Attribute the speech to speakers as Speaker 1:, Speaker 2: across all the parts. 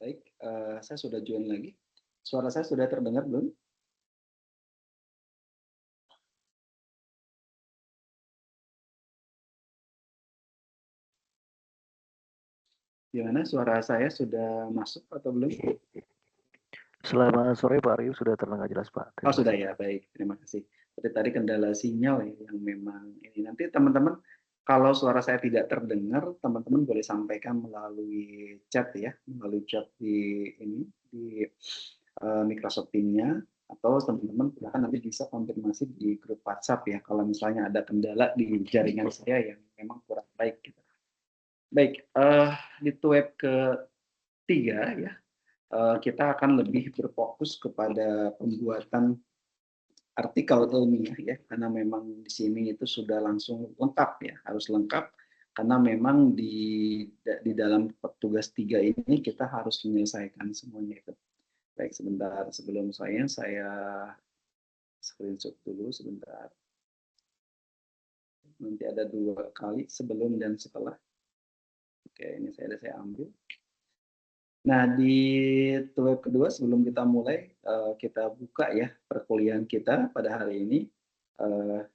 Speaker 1: Baik, saya sudah join lagi. Suara saya sudah terdengar belum? Gimana, suara saya sudah masuk atau belum?
Speaker 2: Selamat sore Pak Arif, sudah terdengar jelas Pak.
Speaker 1: Oh sudah ya, baik. Terima kasih. Seperti tadi kendala sinyal ya, yang memang ini. Nanti teman-teman, kalau suara saya tidak terdengar, teman-teman boleh sampaikan melalui chat ya, melalui chat di ini di Microsoft Teams-nya, atau teman-teman silahkan nanti bisa konfirmasi di grup WhatsApp ya, kalau misalnya ada kendala di jaringan saya yang memang kurang baik gitu. Baik, di web ketiga ya, kita akan lebih berfokus kepada pembuatan artikel ilmiah ya, karena memang di sini itu sudah langsung lengkap ya, harus lengkap karena memang di dalam tugas 3 ini kita harus menyelesaikan semuanya itu. Baik, sebentar sebelum saya screenshot dulu sebentar. Nanti ada 2 kali sebelum dan setelah. Oke, ini saya ambil. Nah, di web kedua sebelum kita mulai, kita buka ya perkuliahan kita pada hari ini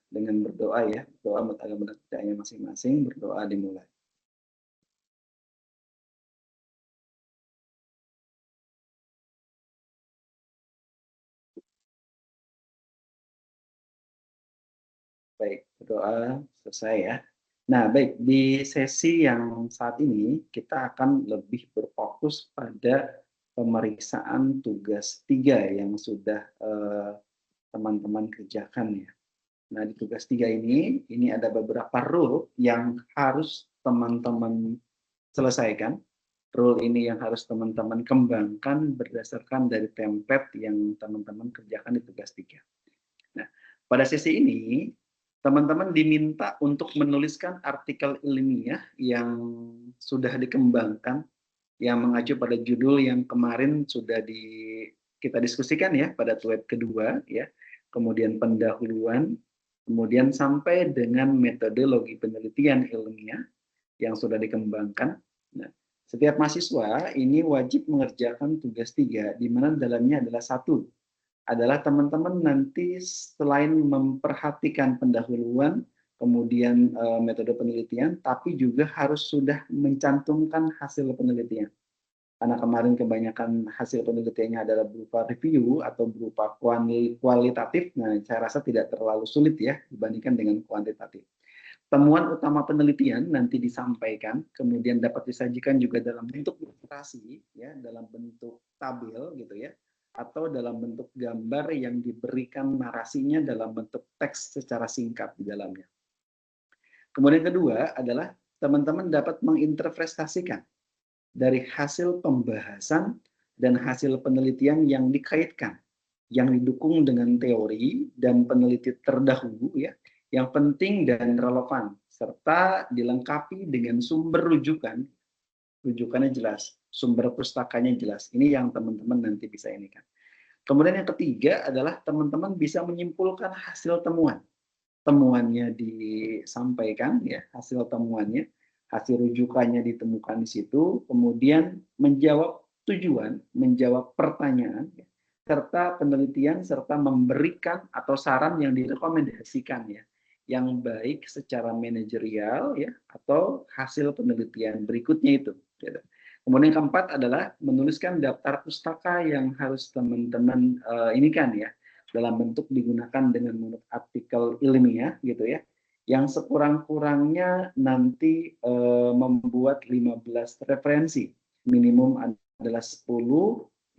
Speaker 1: dengan berdoa ya, doa menurut agama dan percayanya masing-masing, berdoa dimulai. Baik, berdoa selesai ya. Nah, baik, di sesi yang saat ini kita akan lebih berfokus pada pemeriksaan tugas 3 yang sudah teman-teman kerjakan ya. Nah, di tugas 3 ini ada beberapa rule yang harus teman-teman selesaikan. Rule ini yang harus teman-teman kembangkan berdasarkan dari template yang teman-teman kerjakan di tugas 3. Nah, pada sesi ini, teman-teman diminta untuk menuliskan artikel ilmiah yang sudah dikembangkan, yang mengacu pada judul yang kemarin sudah kita diskusikan ya pada web kedua ya, kemudian pendahuluan, kemudian sampai dengan metodologi penelitian ilmiah yang sudah dikembangkan. Nah, setiap mahasiswa ini wajib mengerjakan tugas 3, di mana dalamnya adalah satu, adalah teman-teman nanti selain memperhatikan pendahuluan, kemudian metode penelitian, tapi juga harus sudah mencantumkan hasil penelitian. Karena kemarin kebanyakan hasil penelitiannya adalah berupa review atau berupa kualitatif, nah saya rasa tidak terlalu sulit ya dibandingkan dengan kuantitatif. Temuan utama penelitian nanti disampaikan, kemudian dapat disajikan juga dalam bentuk ilustrasi, ya, dalam bentuk tabel gitu ya, atau dalam bentuk gambar yang diberikan narasinya dalam bentuk teks secara singkat di dalamnya. Kemudian kedua adalah teman-teman dapat menginterpretasikan dari hasil pembahasan dan hasil penelitian yang dikaitkan, yang didukung dengan teori dan peneliti terdahulu ya, yang penting dan relevan, serta dilengkapi dengan sumber rujukan, rujukannya jelas, sumber pustakanya jelas. Ini yang teman-teman nanti bisa ini kan. Kemudian yang ketiga adalah teman-teman bisa menyimpulkan hasil temuan. Temuannya disampaikan ya, hasil temuannya, hasil rujukannya ditemukan di situ, kemudian menjawab tujuan, menjawab pertanyaan, ya, serta penelitian, serta memberikan atau saran yang direkomendasikan ya, yang baik secara manajerial ya, atau hasil penelitian berikutnya itu. Gitu. Kemudian yang keempat adalah menuliskan daftar pustaka yang harus teman-teman ini kan ya, dalam bentuk digunakan dengan menurut artikel ilmiah gitu ya, yang sekurang-kurangnya nanti membuat 15 referensi, minimum adalah 10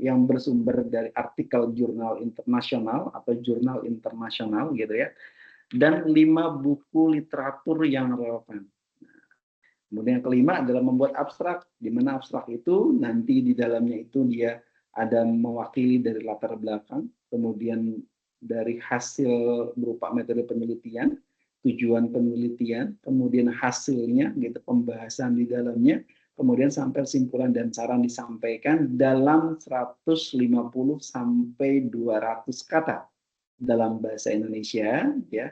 Speaker 1: yang bersumber dari artikel jurnal internasional atau jurnal internasional gitu ya, dan 5 buku literatur yang relevan. Kemudian yang kelima adalah membuat abstrak, di mana abstrak itu nanti di dalamnya itu dia ada mewakili dari latar belakang, kemudian dari hasil berupa metode penelitian, tujuan penelitian, kemudian hasilnya, gitu, pembahasan di dalamnya, kemudian sampai kesimpulan dan saran disampaikan dalam 150 sampai 200 kata dalam bahasa Indonesia, ya,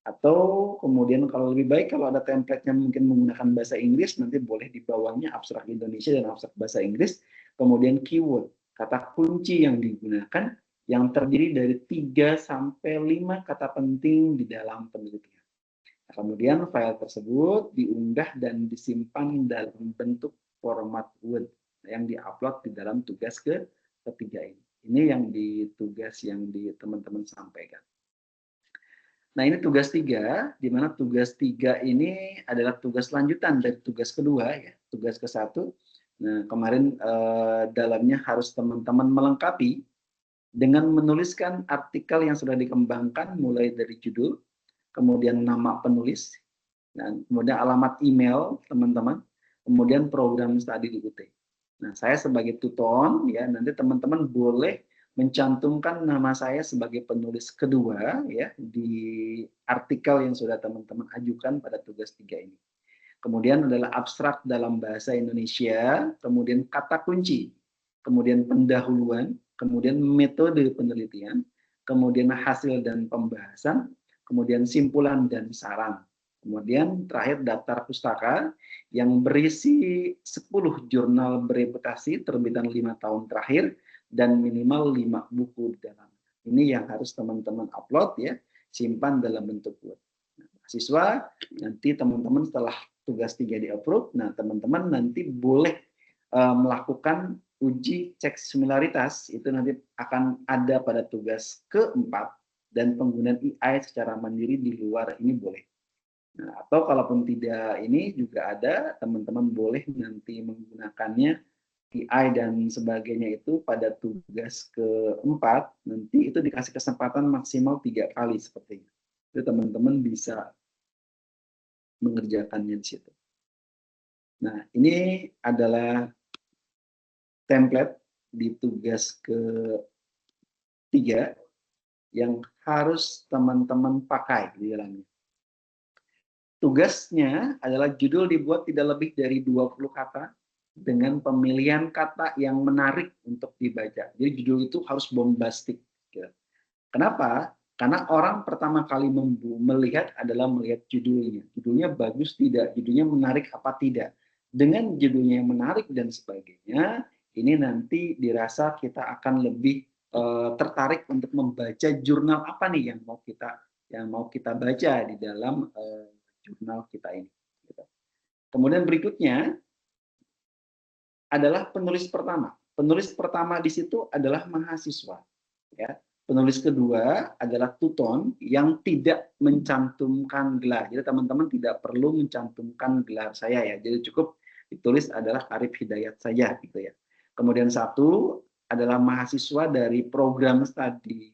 Speaker 1: Atau kemudian kalau lebih baik kalau ada template-nya mungkin menggunakan bahasa Inggris, nanti boleh di bawahnya abstrak Indonesia dan abstrak bahasa Inggris, kemudian keyword, kata kunci yang digunakan yang terdiri dari 3 sampai 5 kata penting di dalam penelitian. Nah, kemudian file tersebut diunggah dan disimpan dalam bentuk format Word yang diupload di dalam tugas ketiga ini. Ini yang di tugas yang di teman-teman sampaikan. Nah, ini tugas 3, di mana tugas 3 ini adalah tugas lanjutan dari tugas kedua, ya, tugas ke-1. Nah, kemarin dalamnya harus teman-teman melengkapi dengan menuliskan artikel yang sudah dikembangkan mulai dari judul, kemudian nama penulis, dan kemudian alamat email teman-teman, kemudian program studi di UT. Nah, saya sebagai tutor, ya, nanti teman-teman boleh mencantumkan nama saya sebagai penulis kedua, ya, di artikel yang sudah teman-teman ajukan pada tugas 3 ini. Kemudian adalah abstrak dalam bahasa Indonesia, kemudian kata kunci, kemudian pendahuluan, kemudian metode penelitian, kemudian hasil dan pembahasan, kemudian simpulan dan saran. Kemudian terakhir daftar pustaka yang berisi 10 jurnal bereputasi terbitan 5 tahun terakhir dan minimal 5 buku di dalam. Ini yang harus teman-teman upload, ya, simpan dalam bentuk Word. Siswa nanti teman-teman setelah tugas 3 di-approve, nah teman-teman nanti boleh melakukan uji cek similaritas, itu nanti akan ada pada tugas keempat, dan penggunaan AI secara mandiri di luar ini boleh. Nah, atau kalaupun tidak ini juga ada, teman-teman boleh nanti menggunakannya AI dan sebagainya itu pada tugas keempat, nanti itu dikasih kesempatan maksimal 3 kali seperti itu. Itu teman-teman bisa mengerjakannya di situ. Nah, ini adalah template di tugas ketiga yang harus teman-teman pakai di dalamnya. Tugasnya adalah judul dibuat tidak lebih dari 20 kata dengan pemilihan kata yang menarik untuk dibaca. Jadi judul itu harus bombastik. Kenapa? Karena orang pertama kali melihat adalah melihat judulnya. Judulnya bagus tidak, judulnya menarik apa tidak. Dengan judulnya yang menarik dan sebagainya, ini nanti dirasa kita akan lebih tertarik untuk membaca jurnal apa nih yang mau kita baca di dalam jurnal kita ini. Kemudian berikutnya adalah penulis pertama. Penulis pertama di situ adalah mahasiswa. Ya. Penulis kedua adalah tutor yang tidak mencantumkan gelar. Jadi teman-teman tidak perlu mencantumkan gelar saya, ya. Jadi cukup ditulis adalah Arif Hidayat saja, gitu ya. Kemudian satu adalah mahasiswa dari program studi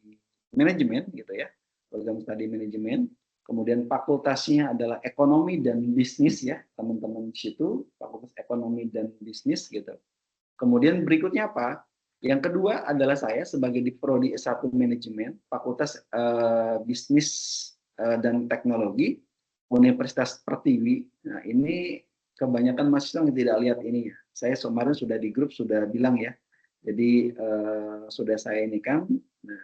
Speaker 1: manajemen, gitu ya. Program studi manajemen. Kemudian fakultasnya adalah ekonomi dan bisnis, ya, teman-teman di situ, fakultas ekonomi dan bisnis, gitu. Kemudian berikutnya apa? Yang kedua adalah saya sebagai di Prodi S1 Manajemen, Fakultas Bisnis dan Teknologi, Universitas Pertiwi. Nah, ini kebanyakan mahasiswa yang tidak lihat ini, ya. Saya kemarin sudah di grup sudah bilang, ya. Jadi sudah saya ini kan. Nah,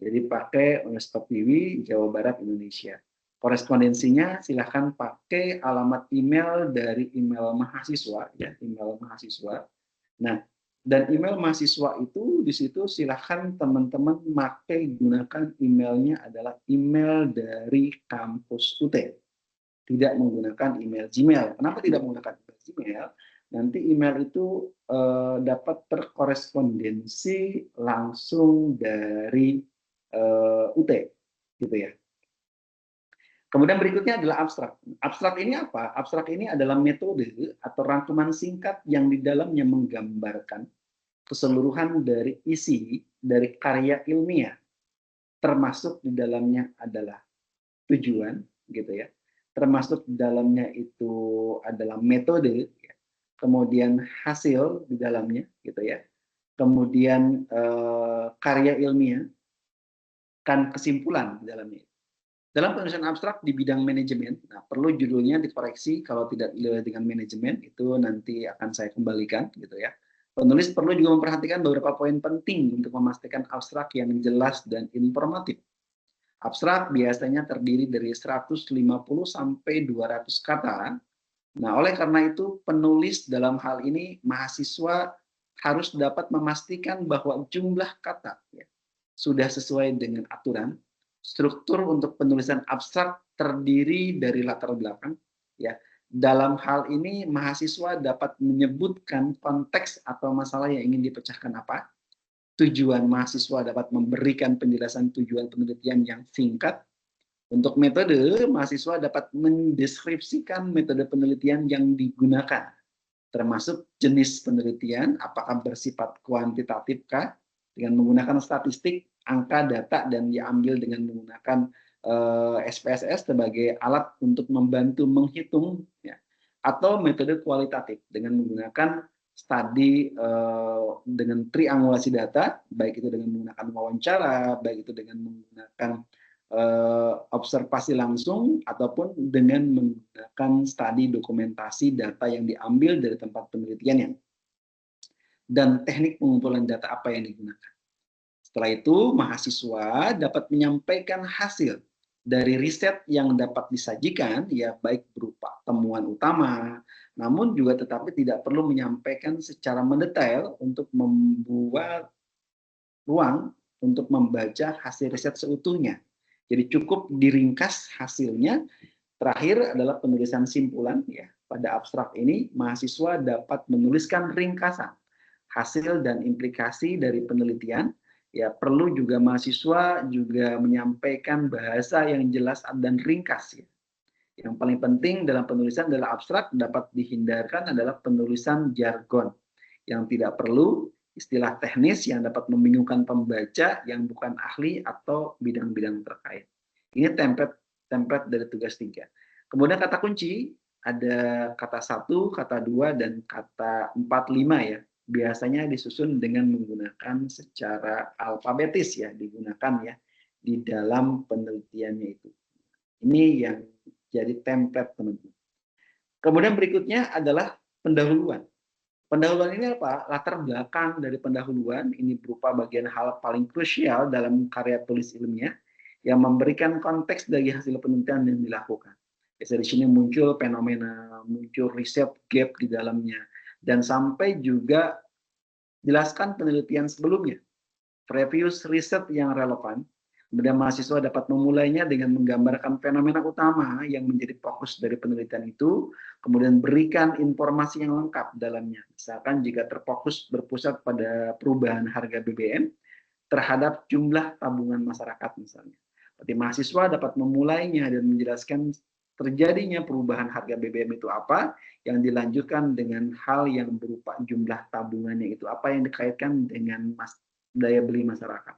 Speaker 1: jadi pakai Universitas Pertiwi, Jawa Barat, Indonesia. Korespondensinya silahkan pakai alamat email dari email mahasiswa, ya, email mahasiswa. Nah, dan email mahasiswa itu di situ silahkan teman-teman gunakan emailnya adalah email dari kampus UT. Tidak menggunakan email Gmail. Kenapa tidak menggunakan email Gmail? Nanti email itu dapat terkorespondensi langsung dari UT, gitu ya. Kemudian berikutnya adalah abstrak. Abstrak ini apa? Abstrak ini adalah metode atau rangkuman singkat yang di dalamnya menggambarkan keseluruhan dari isi dari karya ilmiah, termasuk di dalamnya adalah tujuan, gitu ya. Termasuk di dalamnya itu adalah metode, ya. Kemudian hasil di dalamnya, gitu ya. Kemudian karya ilmiah, kan kesimpulan di dalamnya. Dalam penulisan abstrak di bidang manajemen, nah perlu judulnya dikoreksi kalau tidak dengan manajemen, itu nanti akan saya kembalikan, gitu ya. Penulis perlu juga memperhatikan beberapa poin penting untuk memastikan abstrak yang jelas dan informatif. Abstrak biasanya terdiri dari 150 sampai 200 kata. Nah, oleh karena itu penulis dalam hal ini mahasiswa harus dapat memastikan bahwa jumlah kata ya, sudah sesuai dengan aturan. Struktur untuk penulisan abstrak terdiri dari latar belakang ya. Dalam hal ini mahasiswa dapat menyebutkan konteks atau masalah yang ingin dipecahkan apa. Tujuan mahasiswa dapat memberikan penjelasan tujuan penelitian yang singkat. Untuk metode, mahasiswa dapat mendeskripsikan metode penelitian yang digunakan, termasuk jenis penelitian, apakah bersifat kuantitatif kah, dengan menggunakan statistik, angka, data, dan diambil dengan menggunakan SPSS sebagai alat untuk membantu menghitung, ya, atau metode kualitatif dengan menggunakan studi dengan triangulasi data, baik itu dengan menggunakan wawancara, baik itu dengan menggunakan observasi langsung ataupun dengan menggunakan studi dokumentasi data yang diambil dari tempat penelitiannya dan teknik pengumpulan data apa yang digunakan. Setelah itu, mahasiswa dapat menyampaikan hasil dari riset yang dapat disajikan, ya baik berupa temuan utama, namun juga tetapi tidak perlu menyampaikan secara mendetail untuk membuat ruang untuk membaca hasil riset seutuhnya. Jadi cukup diringkas hasilnya. Terakhir adalah penulisan simpulan ya. Pada abstrak ini mahasiswa dapat menuliskan ringkasan hasil dan implikasi dari penelitian. Ya, perlu juga mahasiswa juga menyampaikan bahasa yang jelas dan ringkas ya. Yang paling penting dalam penulisan adalah abstrak dapat dihindarkan adalah penulisan jargon yang tidak perlu, istilah teknis yang dapat membingungkan pembaca yang bukan ahli atau bidang-bidang terkait. Ini template dari tugas 3. Kemudian kata kunci, ada kata 1, kata 2, dan kata 4, 5 ya. Biasanya disusun dengan menggunakan secara alfabetis ya, digunakan ya di dalam penelitiannya itu. Ini yang jadi template teman-teman. Kemudian berikutnya adalah pendahuluan. Pendahuluan ini apa? Latar belakang dari pendahuluan ini berupa bagian hal paling krusial dalam karya tulis ilmiah yang memberikan konteks dari hasil penelitian yang dilakukan. Biasanya di sini muncul fenomena, muncul riset gap di dalamnya, dan sampai juga jelaskan penelitian sebelumnya, previous riset yang relevan. Kemudian mahasiswa dapat memulainya dengan menggambarkan fenomena utama yang menjadi fokus dari penelitian itu, kemudian berikan informasi yang lengkap dalamnya. Misalkan jika terfokus berpusat pada perubahan harga BBM terhadap jumlah tabungan masyarakat misalnya. Berarti mahasiswa dapat memulainya dan menjelaskan terjadinya perubahan harga BBM itu apa, yang dilanjutkan dengan hal yang berupa jumlah tabungannya itu apa yang dikaitkan dengan daya beli masyarakat.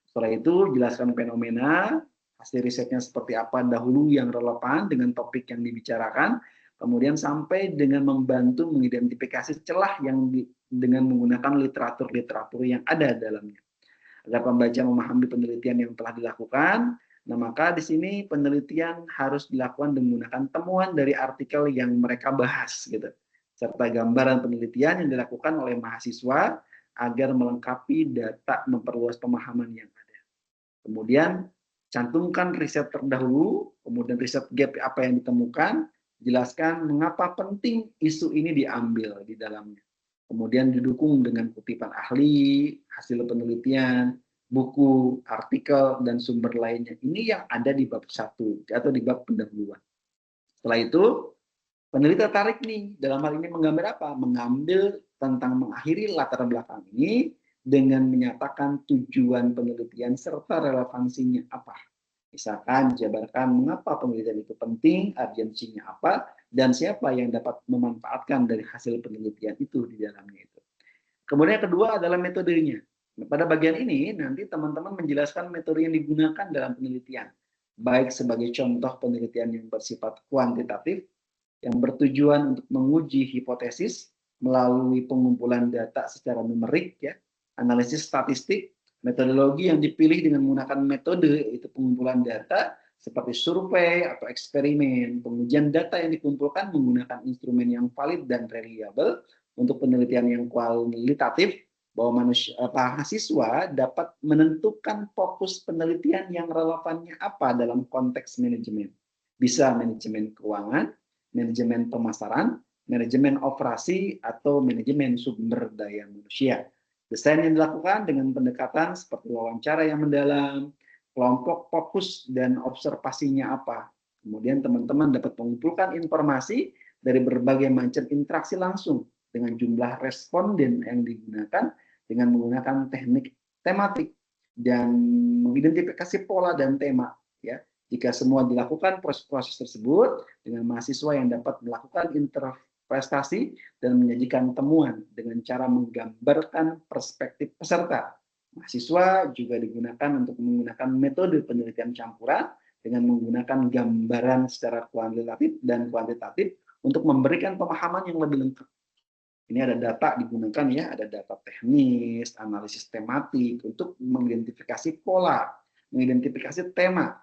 Speaker 1: Setelah itu, jelaskan fenomena, hasil risetnya seperti apa dahulu yang relevan dengan topik yang dibicarakan, kemudian sampai dengan membantu mengidentifikasi celah yang dengan menggunakan literatur-literatur yang ada dalamnya. Agar pembaca memahami penelitian yang telah dilakukan, nah maka di sini penelitian harus dilakukan dengan menggunakan temuan dari artikel yang mereka bahas, gitu, serta gambaran penelitian yang dilakukan oleh mahasiswa agar melengkapi data memperluas pemahaman yang ada. Kemudian cantumkan riset terdahulu, kemudian riset gap apa yang ditemukan, jelaskan mengapa penting isu ini diambil di dalamnya. Kemudian didukung dengan kutipan ahli, hasil penelitian, buku, artikel, dan sumber lainnya. Ini yang ada di bab 1 atau di bab pendahuluan. Setelah itu, peneliti tertarik nih, dalam hal ini menggambar apa? Mengambil tentang mengakhiri latar belakang ini dengan menyatakan tujuan penelitian serta relevansinya apa. Misalkan jabarkan mengapa penelitian itu penting, urgensinya apa, dan siapa yang dapat memanfaatkan dari hasil penelitian itu di dalamnya itu. Kemudian yang kedua adalah metodenya. Pada bagian ini nanti teman-teman menjelaskan metode yang digunakan dalam penelitian, baik sebagai contoh penelitian yang bersifat kuantitatif, yang bertujuan untuk menguji hipotesis melalui pengumpulan data secara numerik ya, analisis statistik, metodologi yang dipilih dengan menggunakan metode itu pengumpulan data seperti survei atau eksperimen, pengujian data yang dikumpulkan menggunakan instrumen yang valid dan reliable untuk penelitian yang kualitatif, bahwa mahasiswa dapat menentukan fokus penelitian yang relevannya apa dalam konteks manajemen. Bisa manajemen keuangan, manajemen pemasaran, manajemen operasi, atau manajemen sumber daya manusia. Desain yang dilakukan dengan pendekatan seperti wawancara yang mendalam, kelompok fokus dan observasinya apa. Kemudian teman-teman dapat mengumpulkan informasi dari berbagai macam interaksi langsung dengan jumlah responden yang digunakan dengan menggunakan teknik tematik dan mengidentifikasi pola dan tema. Ya, jika semua dilakukan proses-proses tersebut dengan mahasiswa yang dapat melakukan interpretasi dan menyajikan temuan dengan cara menggambarkan perspektif peserta. Mahasiswa juga digunakan untuk menggunakan metode penelitian campuran dengan menggunakan gambaran secara kualitatif dan kuantitatif untuk memberikan pemahaman yang lebih lengkap. Ini ada data digunakan ya, ada data teknis, analisis tematik untuk mengidentifikasi pola, mengidentifikasi tema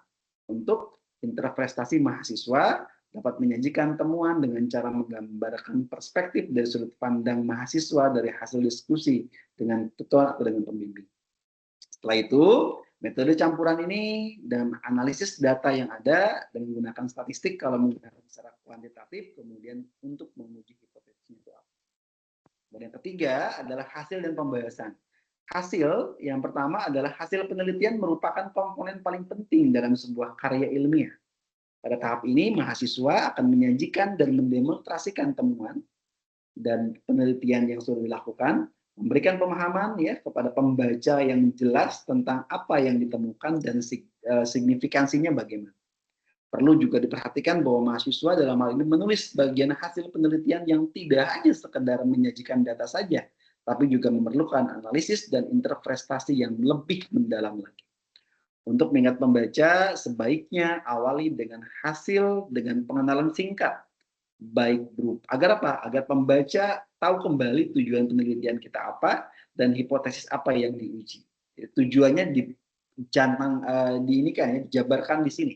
Speaker 1: untuk interpretasi mahasiswa dapat menyajikan temuan dengan cara menggambarkan perspektif dari sudut pandang mahasiswa dari hasil diskusi dengan tutor atau dengan pembimbing. Setelah itu, metode campuran ini dan analisis data yang ada dan menggunakan statistik kalau menggunakan secara kuantitatif, kemudian untuk menguji hipotesis itu apa. Dan yang ketiga adalah hasil dan pembahasan. Hasil yang pertama adalah hasil penelitian merupakan komponen paling penting dalam sebuah karya ilmiah. Pada tahap ini, mahasiswa akan menyajikan dan mendemonstrasikan temuan dan penelitian yang sudah dilakukan, memberikan pemahaman ya kepada pembaca yang jelas tentang apa yang ditemukan dan signifikansinya bagaimana. Perlu juga diperhatikan bahwa mahasiswa dalam hal ini menulis bagian hasil penelitian yang tidak hanya sekedar menyajikan data saja, tapi juga memerlukan analisis dan interpretasi yang lebih mendalam lagi. Untuk mengingat pembaca, sebaiknya awali dengan hasil dengan pengenalan singkat, baik grup. Agar apa? Agar pembaca tahu kembali tujuan penelitian kita apa dan hipotesis apa yang diuji. Tujuannya dijabarkan di sini.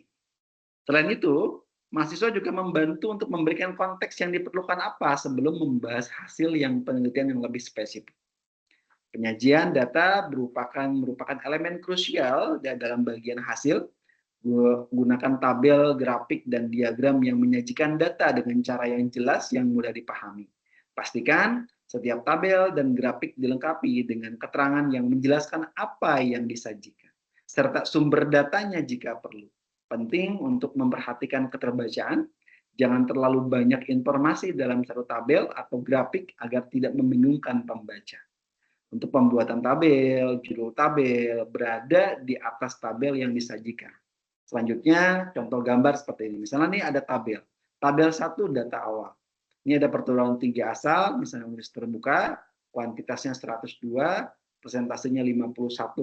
Speaker 1: Selain itu, mahasiswa juga membantu untuk memberikan konteks yang diperlukan apa sebelum membahas hasil yang penelitian yang lebih spesifik. Penyajian data merupakan elemen krusial dalam bagian hasil. Gunakan tabel, grafik, dan diagram yang menyajikan data dengan cara yang jelas yang mudah dipahami. Pastikan setiap tabel dan grafik dilengkapi dengan keterangan yang menjelaskan apa yang disajikan, serta sumber datanya jika perlu. Penting untuk memperhatikan keterbacaan, jangan terlalu banyak informasi dalam satu tabel atau grafik agar tidak membingungkan pembaca. Untuk pembuatan tabel, judul tabel berada di atas tabel yang disajikan. Selanjutnya, contoh gambar seperti ini. Misalnya nih ada tabel. Tabel 1 data awal. Ini ada pertukaran 3 asal, misalnya nulis terbuka, kuantitasnya 102, persentasenya 51,8.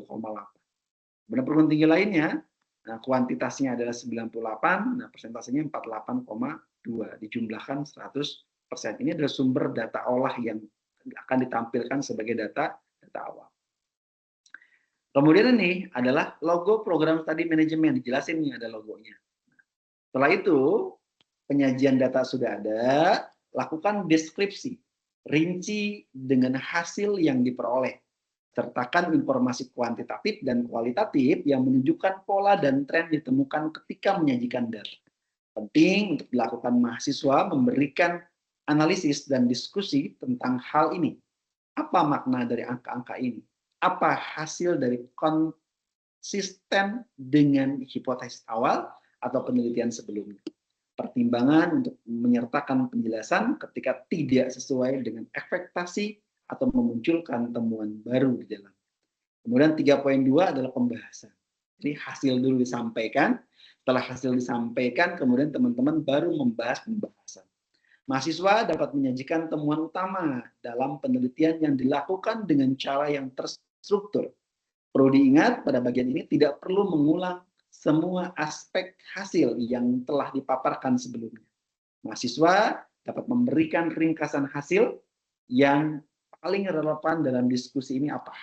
Speaker 1: Kemudian perguruan tinggi lainnya, nah, kuantitasnya adalah 98, nah persentasenya 48,2, dijumlahkan 100%. Ini adalah sumber data olah yang akan ditampilkan sebagai data awal. Kemudian ini adalah logo program studi manajemen, dijelasin nih ada logonya. Setelah itu, penyajian data sudah ada, lakukan deskripsi, rinci dengan hasil yang diperoleh. Sertakan informasi kuantitatif dan kualitatif yang menunjukkan pola dan tren ditemukan ketika menyajikan data. Penting untuk dilakukan mahasiswa memberikan analisis dan diskusi tentang hal ini. Apa makna dari angka-angka ini? Apa hasil dari konsisten dengan hipotesis awal atau penelitian sebelumnya? Pertimbangan untuk menyertakan penjelasan ketika tidak sesuai dengan ekspektasi atau memunculkan temuan baru di dalam. Kemudian 3.2 adalah pembahasan. Jadi hasil dulu disampaikan, setelah hasil disampaikan, kemudian teman-teman baru membahas pembahasan. Mahasiswa dapat menyajikan temuan utama dalam penelitian yang dilakukan dengan cara yang terstruktur. Perlu diingat pada bagian ini tidak perlu mengulang semua aspek hasil yang telah dipaparkan sebelumnya. Mahasiswa dapat memberikan ringkasan hasil yang paling relevan dalam diskusi ini apa.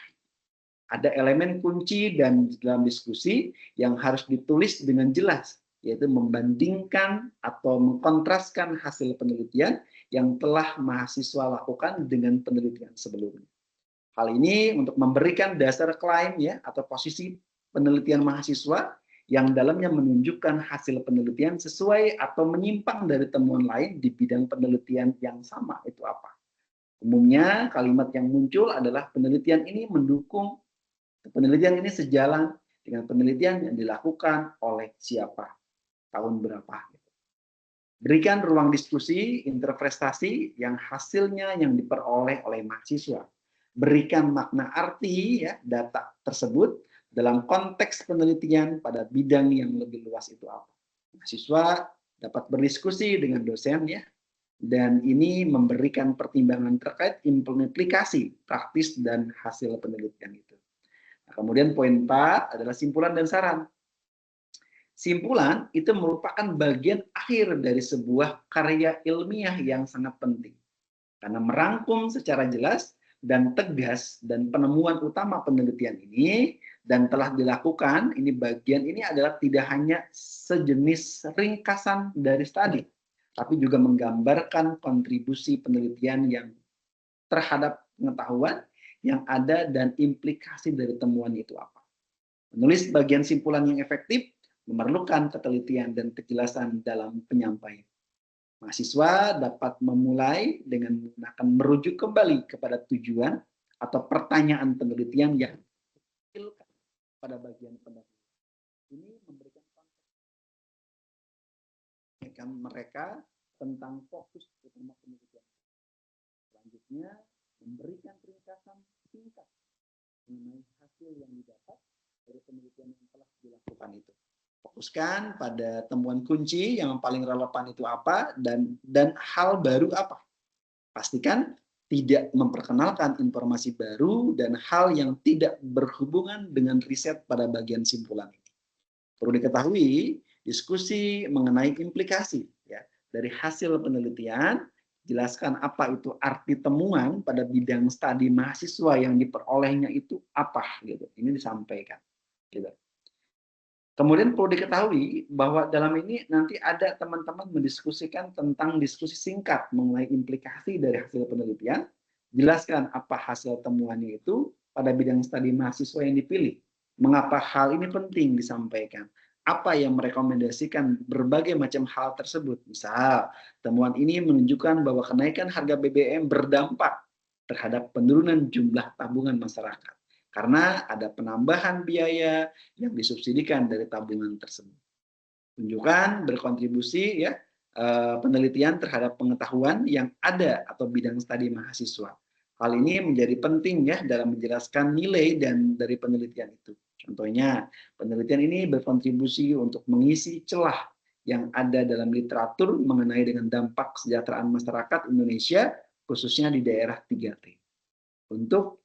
Speaker 1: Ada elemen kunci dan dalam diskusi yang harus ditulis dengan jelas, yaitu membandingkan atau mengkontraskan hasil penelitian yang telah mahasiswa lakukan dengan penelitian sebelumnya. Hal ini untuk memberikan dasar klaim ya atau posisi penelitian mahasiswa yang dalamnya menunjukkan hasil penelitian sesuai atau menyimpang dari temuan lain di bidang penelitian yang sama itu apa. Umumnya kalimat yang muncul adalah penelitian ini mendukung, penelitian ini sejalan dengan penelitian yang dilakukan oleh siapa, tahun berapa. Berikan ruang diskusi, interpretasi yang hasilnya yang diperoleh oleh mahasiswa. Berikan makna arti ya, data tersebut dalam konteks penelitian pada bidang yang lebih luas itu apa. Mahasiswa dapat berdiskusi dengan dosen ya, dan ini memberikan pertimbangan terkait implikasi praktis dan hasil penelitian itu. Nah, kemudian poin 4 adalah simpulan dan saran. Simpulan itu merupakan bagian akhir dari sebuah karya ilmiah yang sangat penting. Karena merangkum secara jelas dan tegas dan penemuan utama penelitian ini dan telah dilakukan, ini bagian ini adalah tidak hanya sejenis ringkasan dari studi, tapi juga menggambarkan kontribusi penelitian yang terhadap pengetahuan yang ada dan implikasi dari temuan itu apa. Menulis bagian simpulan yang efektif memerlukan ketelitian dan kejelasan dalam penyampaian. Mahasiswa dapat memulai dengan menggunakan merujuk kembali kepada tujuan atau pertanyaan penelitian yang ditampilkan pada bagian pendahuluan. Ini memberikan konteks mereka tentang fokus utama penelitian. Selanjutnya, memberikan ringkasan singkat mengenai hasil yang didapat dari penelitian yang telah dilakukan itu. Fokuskan pada temuan kunci yang paling relevan itu apa dan hal baru apa. Pastikan tidak memperkenalkan informasi baru dan hal yang tidak berhubungan dengan riset pada bagian simpulan ini. Perlu diketahui, diskusi mengenai implikasi ya dari hasil penelitian, jelaskan apa itu arti temuan pada bidang studi mahasiswa yang diperolehnya itu apa gitu. Ini disampaikan. Gitu. Kemudian perlu diketahui bahwa dalam ini nanti ada teman-teman mendiskusikan tentang diskusi singkat mengenai implikasi dari hasil penelitian, jelaskan apa hasil temuannya itu pada bidang studi mahasiswa yang dipilih, mengapa hal ini penting disampaikan, apa yang merekomendasikan berbagai macam hal tersebut. Misal, temuan ini menunjukkan bahwa kenaikan harga BBM berdampak terhadap penurunan jumlah tabungan masyarakat karena ada penambahan biaya yang disubsidikan dari tabungan tersebut. Tunjukkan berkontribusi ya penelitian terhadap pengetahuan yang ada atau bidang studi mahasiswa. Hal ini menjadi penting ya dalam menjelaskan nilai dan dari penelitian itu. Contohnya, penelitian ini berkontribusi untuk mengisi celah yang ada dalam literatur mengenai dengan dampak kesejahteraan masyarakat Indonesia khususnya di daerah 3T. Untuk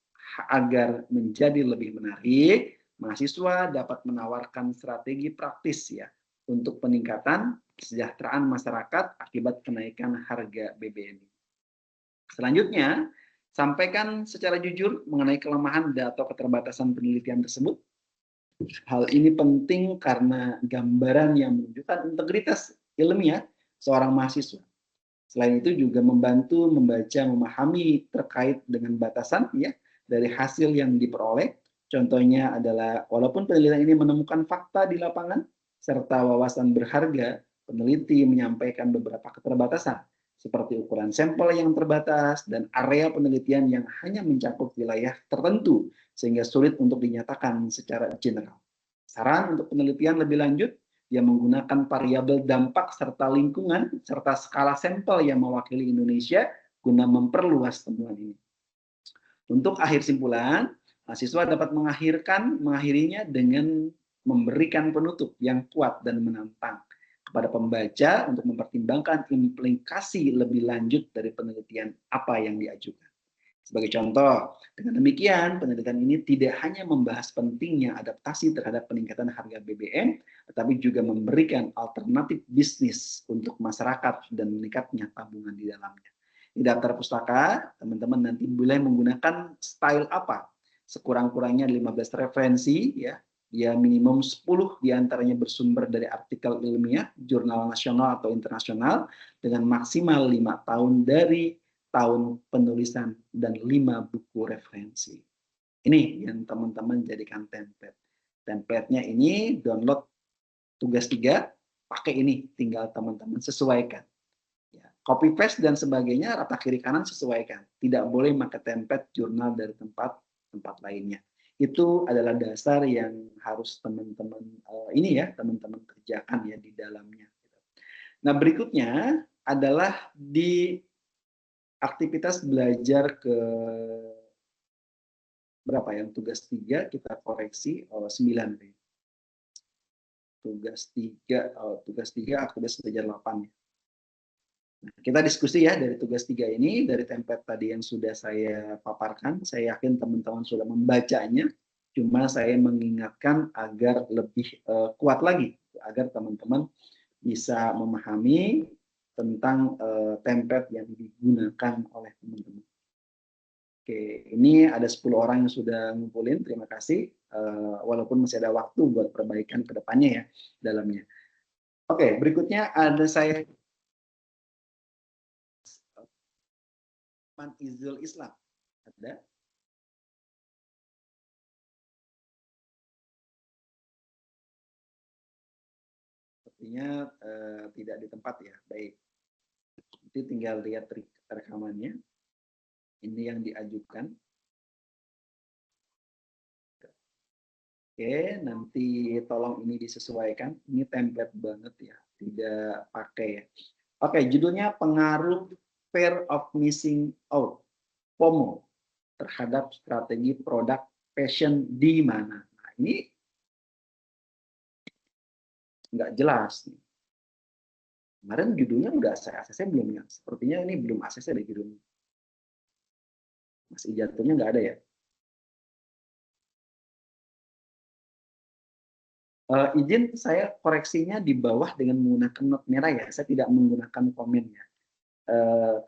Speaker 1: agar menjadi lebih menarik, mahasiswa dapat menawarkan strategi praktis ya untuk peningkatan kesejahteraan masyarakat akibat kenaikan harga BBM. Selanjutnya, sampaikan secara jujur mengenai kelemahan atau keterbatasan penelitian tersebut. Hal ini penting karena gambaran yang menunjukkan integritas ilmiah seorang mahasiswa. Selain itu juga membantu membaca, memahami terkait dengan batasan ya dari hasil yang diperoleh. Contohnya adalah walaupun penelitian ini menemukan fakta di lapangan serta wawasan berharga, peneliti menyampaikan beberapa keterbatasan seperti ukuran sampel yang terbatas dan area penelitian yang hanya mencakup wilayah tertentu sehingga sulit untuk dinyatakan secara general. Saran untuk penelitian lebih lanjut yang menggunakan variabel dampak serta lingkungan serta skala sampel yang mewakili Indonesia guna memperluas temuan ini. Untuk akhir simpulan, mahasiswa dapat mengakhirinya dengan memberikan penutup yang kuat dan menantang kepada pembaca untuk mempertimbangkan implikasi lebih lanjut dari penelitian apa yang diajukan. Sebagai contoh, dengan demikian penelitian ini tidak hanya membahas pentingnya adaptasi terhadap peningkatan harga BBM, tetapi juga memberikan alternatif bisnis untuk masyarakat dan meningkatnya tabungan di dalamnya. Di daftar pustaka, teman-teman nanti boleh menggunakan style apa? Sekurang-kurangnya 15 referensi, ya. Ya minimum 10 diantaranya bersumber dari artikel ilmiah, jurnal nasional atau internasional, dengan maksimal 5 tahun dari tahun penulisan dan 5 buku referensi. Ini yang teman-teman jadikan template. Template-nya ini download tugas 3, pakai ini, tinggal teman-teman sesuaikan. Ya, copy paste dan sebagainya rata kiri kanan sesuaikan. Tidak boleh pakai template jurnal dari tempat lainnya. Itu adalah dasar yang harus teman-teman teman-teman kerjakan ya di dalamnya. Nah, berikutnya adalah di aktivitas belajar ke berapa ya? Tugas 3 kita koreksi 9 nih. Tugas 3 aktivitas belajar 8 ya. Nah, kita diskusi ya dari tugas 3 ini, dari template tadi yang sudah saya paparkan. Saya yakin teman-teman sudah membacanya, cuma saya mengingatkan agar lebih kuat lagi, agar teman-teman bisa memahami tentang template yang digunakan oleh teman-teman. Oke, ini ada 10 orang yang sudah ngumpulin, terima kasih. Walaupun masih ada waktu buat perbaikan ke depannya ya dalamnya. Oke, berikutnya ada saya Izul Islam. Ada? Sepertinya tidak di tempat ya. Baik. Nanti tinggal lihat rekamannya. Ini yang diajukan. Oke, nanti tolong ini disesuaikan. Ini template banget ya, tidak pakai ya. Oke, judulnya pengaruh fear of missing out, FOMO, terhadap strategi produk passion di mana. Nah, ini nggak jelas nih. Kemarin judulnya udah saya ACC belum ya? Sepertinya ini belum ACC deh judulnya. Masih jatuhnya nggak ada ya? Izin saya koreksinya di bawah dengan menggunakan not merah ya. Saya tidak menggunakan komennya.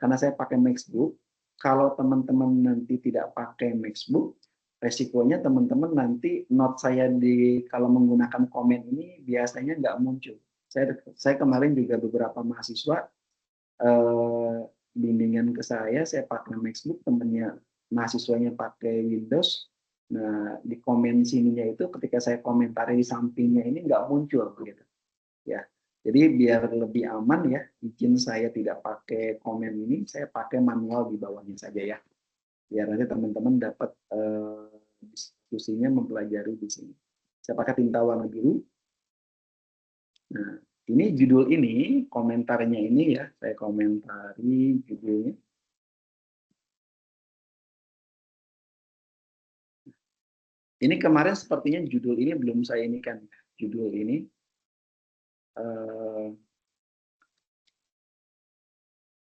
Speaker 1: Karena saya pakai Maxbook. Kalau teman-teman nanti tidak pakai Maxbook, resikonya teman-teman nanti not saya kalau menggunakan komen ini biasanya nggak muncul. Saya kemarin juga beberapa mahasiswa bimbingan ke saya pakai Maxbook, temennya mahasiswanya pakai Windows. Nah, di komen sininya itu ketika saya komentari di sampingnya ini nggak muncul gitu. Ya. Jadi biar lebih aman ya, izin saya tidak pakai komen ini, saya pakai manual di bawahnya saja ya. Biar nanti teman-teman dapat diskusinya mempelajari di sini. Saya pakai tinta warna biru. Nah, ini judul ini, komentarnya ini ya, saya komentari judulnya. Ini kemarin sepertinya judul ini belum saya ini kan, judul ini.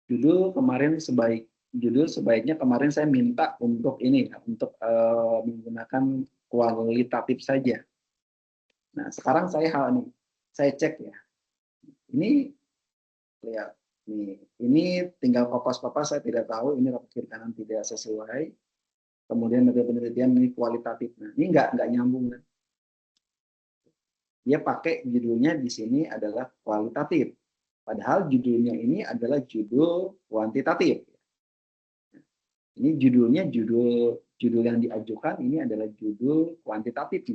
Speaker 1: Judul sebaiknya kemarin saya minta untuk ini ya, untuk menggunakan kualitatif saja. Nah, sekarang saya cek ya. Ini lihat nih, ini tinggal kopas-kopas saya tidak tahu ini rapat kiri kanan tidak sesuai. Kemudian metode penelitian ini kualitatif. Nah, ini nggak nyambung kan. Dia pakai judulnya di sini adalah kualitatif. Padahal judulnya ini adalah judul kuantitatif. Ini judulnya judul yang diajukan ini adalah judul kuantitatif.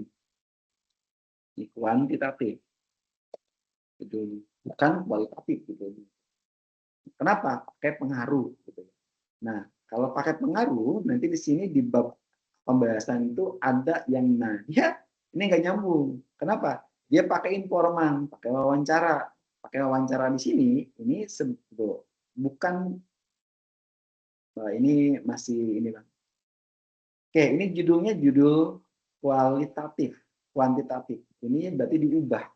Speaker 1: Ini kuantitatif. Judul bukan kualitatif gitu. Kenapa? Pakai pengaruh gitu. Nah, kalau pakai pengaruh nanti di sini di bab pembahasan itu ada yang nanya, ini nggak nyambung. Kenapa? Dia pakai informan, pakai wawancara. Pakai wawancara di sini, ini bukan, ini masih ini Bang. Oke, ini judulnya judul kualitatif, kuantitatif. Ini berarti diubah.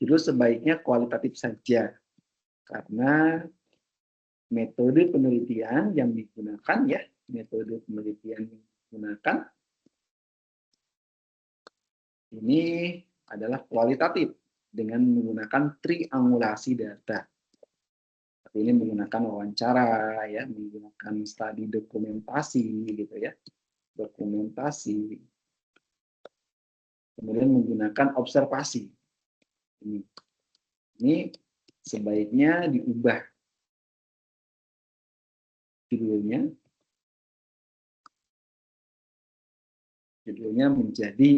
Speaker 1: Judul sebaiknya kualitatif saja. Karena metode penelitian yang digunakan ya, metode penelitian yang digunakan ini adalah kualitatif dengan menggunakan triangulasi data. Tapi ini menggunakan wawancara ya, menggunakan studi dokumentasi gitu ya. Dokumentasi. Kemudian menggunakan observasi. Ini sebaiknya diubah. judulnya menjadi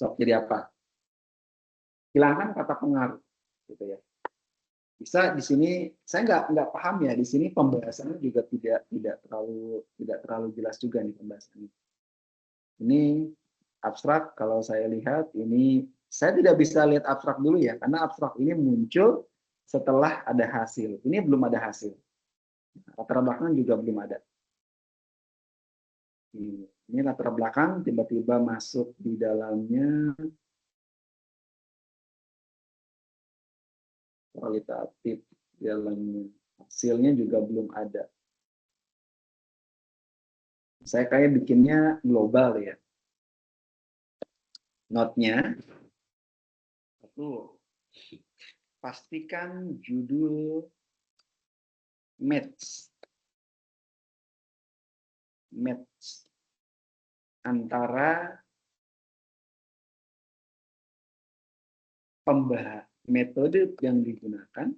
Speaker 1: jadi apa? Hilangkan kata pengaruh, gitu ya. Bisa di sini saya nggak paham ya, di sini pembahasannya juga tidak terlalu jelas juga nih pembahasannya. Ini abstrak, kalau saya lihat ini saya tidak bisa lihat abstrak dulu ya, karena abstrak ini muncul setelah ada hasil. Ini belum ada hasil. Latar belakang juga belum ada. Ini latar belakang tiba-tiba masuk di dalamnya kualitatif, dalamnya hasilnya juga belum ada. Saya kayak bikinnya global ya. Note-nya, pastikan judul match antara metode yang digunakan,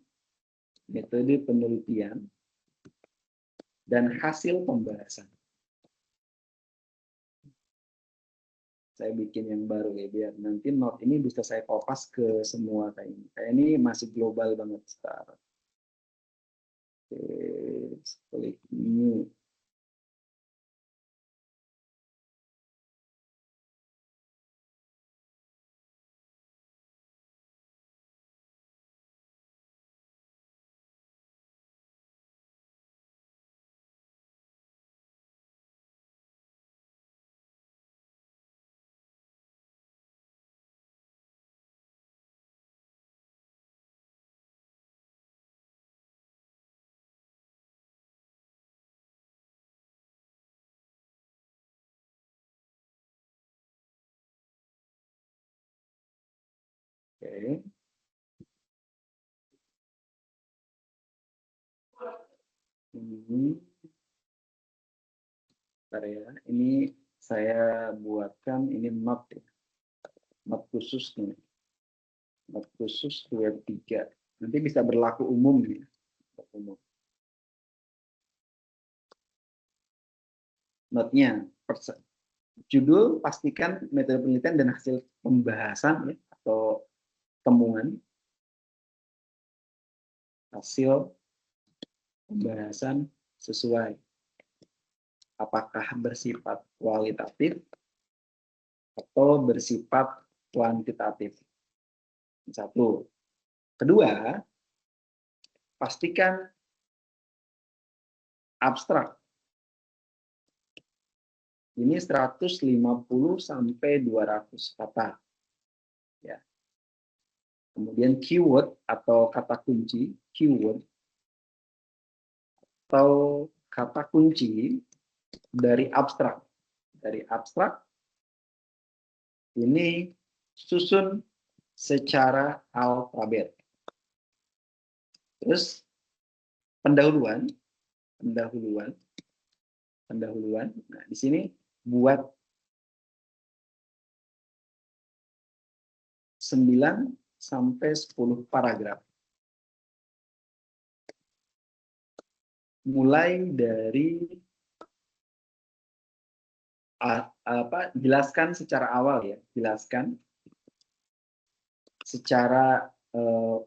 Speaker 1: metode penelitian, dan hasil pembahasan. Saya bikin yang baru ya, biar nanti note ini bisa saya kopas ke semua kayak ini. Kayak ini masih global banget sekarang. Oke, klik new. Oke. Ini, bentar ya. Ini saya buatkan ini note ya. Note khusus nih. Note khusus web 3. Nanti bisa berlaku umum nih. Umum. Note-nya, judul pastikan metode penelitian dan hasil pembahasan ya, atau temuan hasil pembahasan sesuai, apakah bersifat kualitatif atau bersifat kuantitatif. Satu. Kedua, pastikan abstrak. Ini 150 sampai 200 kata. Ya. Kemudian keyword atau kata kunci, keyword atau kata kunci dari abstrak. Dari abstrak ini susun secara alfabet. Terus pendahuluan. Nah, di sini buat 9 sampai 10 paragraf. Mulai dari jelaskan secara awal ya, jelaskan secara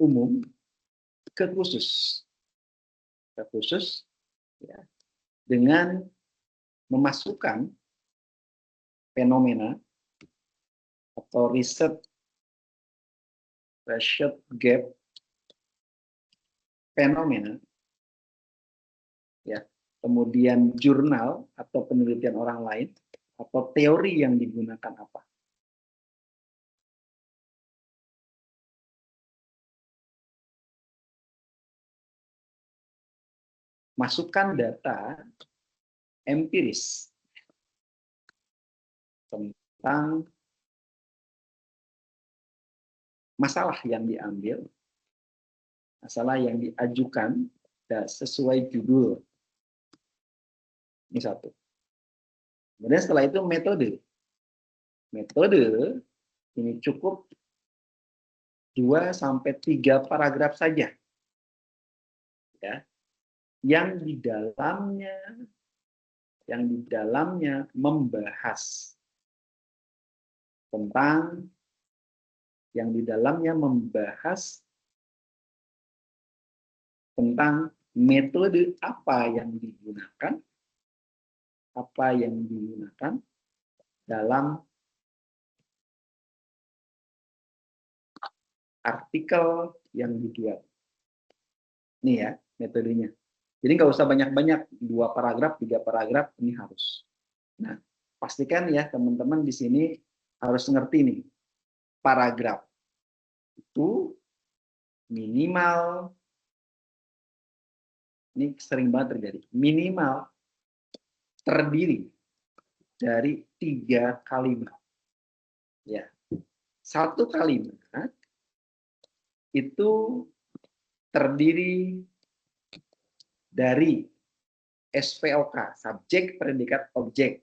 Speaker 1: umum ke khusus ya, dengan memasukkan fenomena atau riset gap fenomena ya, kemudian jurnal atau penelitian orang lain atau teori yang digunakan apa. Masukkan data empiris tentang masalah yang diambil, masalah yang diajukan dan sesuai judul. Ini satu. Kemudian setelah itu metode. Metode ini cukup 2 sampai 3 paragraf saja. Ya. yang di dalamnya membahas tentang tentang metode apa yang digunakan dalam artikel yang dibuat. Ini ya metodenya. Jadi nggak usah banyak-banyak, 2 paragraf, 3 paragraf, ini harus. Nah, pastikan ya teman-teman di sini harus ngerti nih, paragraf itu minimal, ini sering banget terjadi, minimal terdiri dari 3 kalimat. Ya, 1 kalimat itu terdiri dari SPOK, subjek, predikat, objek.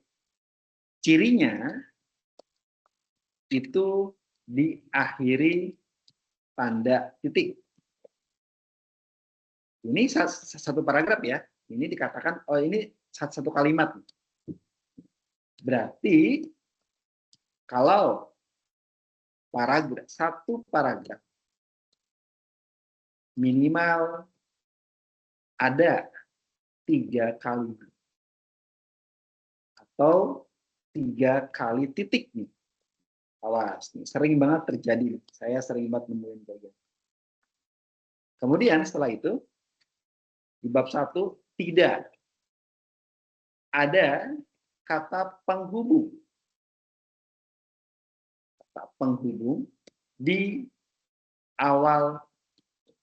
Speaker 1: Cirinya itu diakhiri tanda titik. Ini 1 paragraf ya. Ini dikatakan, oh ini 1 kalimat. Berarti kalau 1 paragraf minimal ada 3 kalimat atau 3 kali titik nih. Awas, nih, sering banget terjadi. Saya sering banget nemuin kayak gitu. Kemudian setelah itu di bab 1 tidak ada kata penghubung. Kata penghubung di awal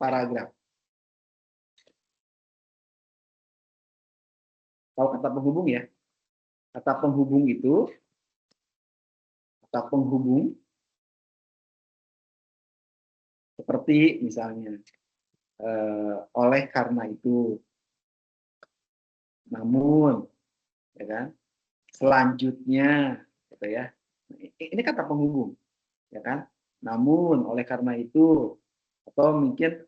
Speaker 1: paragraf. Tahu kata penghubung ya? Kata penghubung itu, seperti misalnya, oleh karena itu, namun, ya kan? Selanjutnya, gitu ya. Ini kata penghubung, ya kan? Namun, oleh karena itu, atau mungkin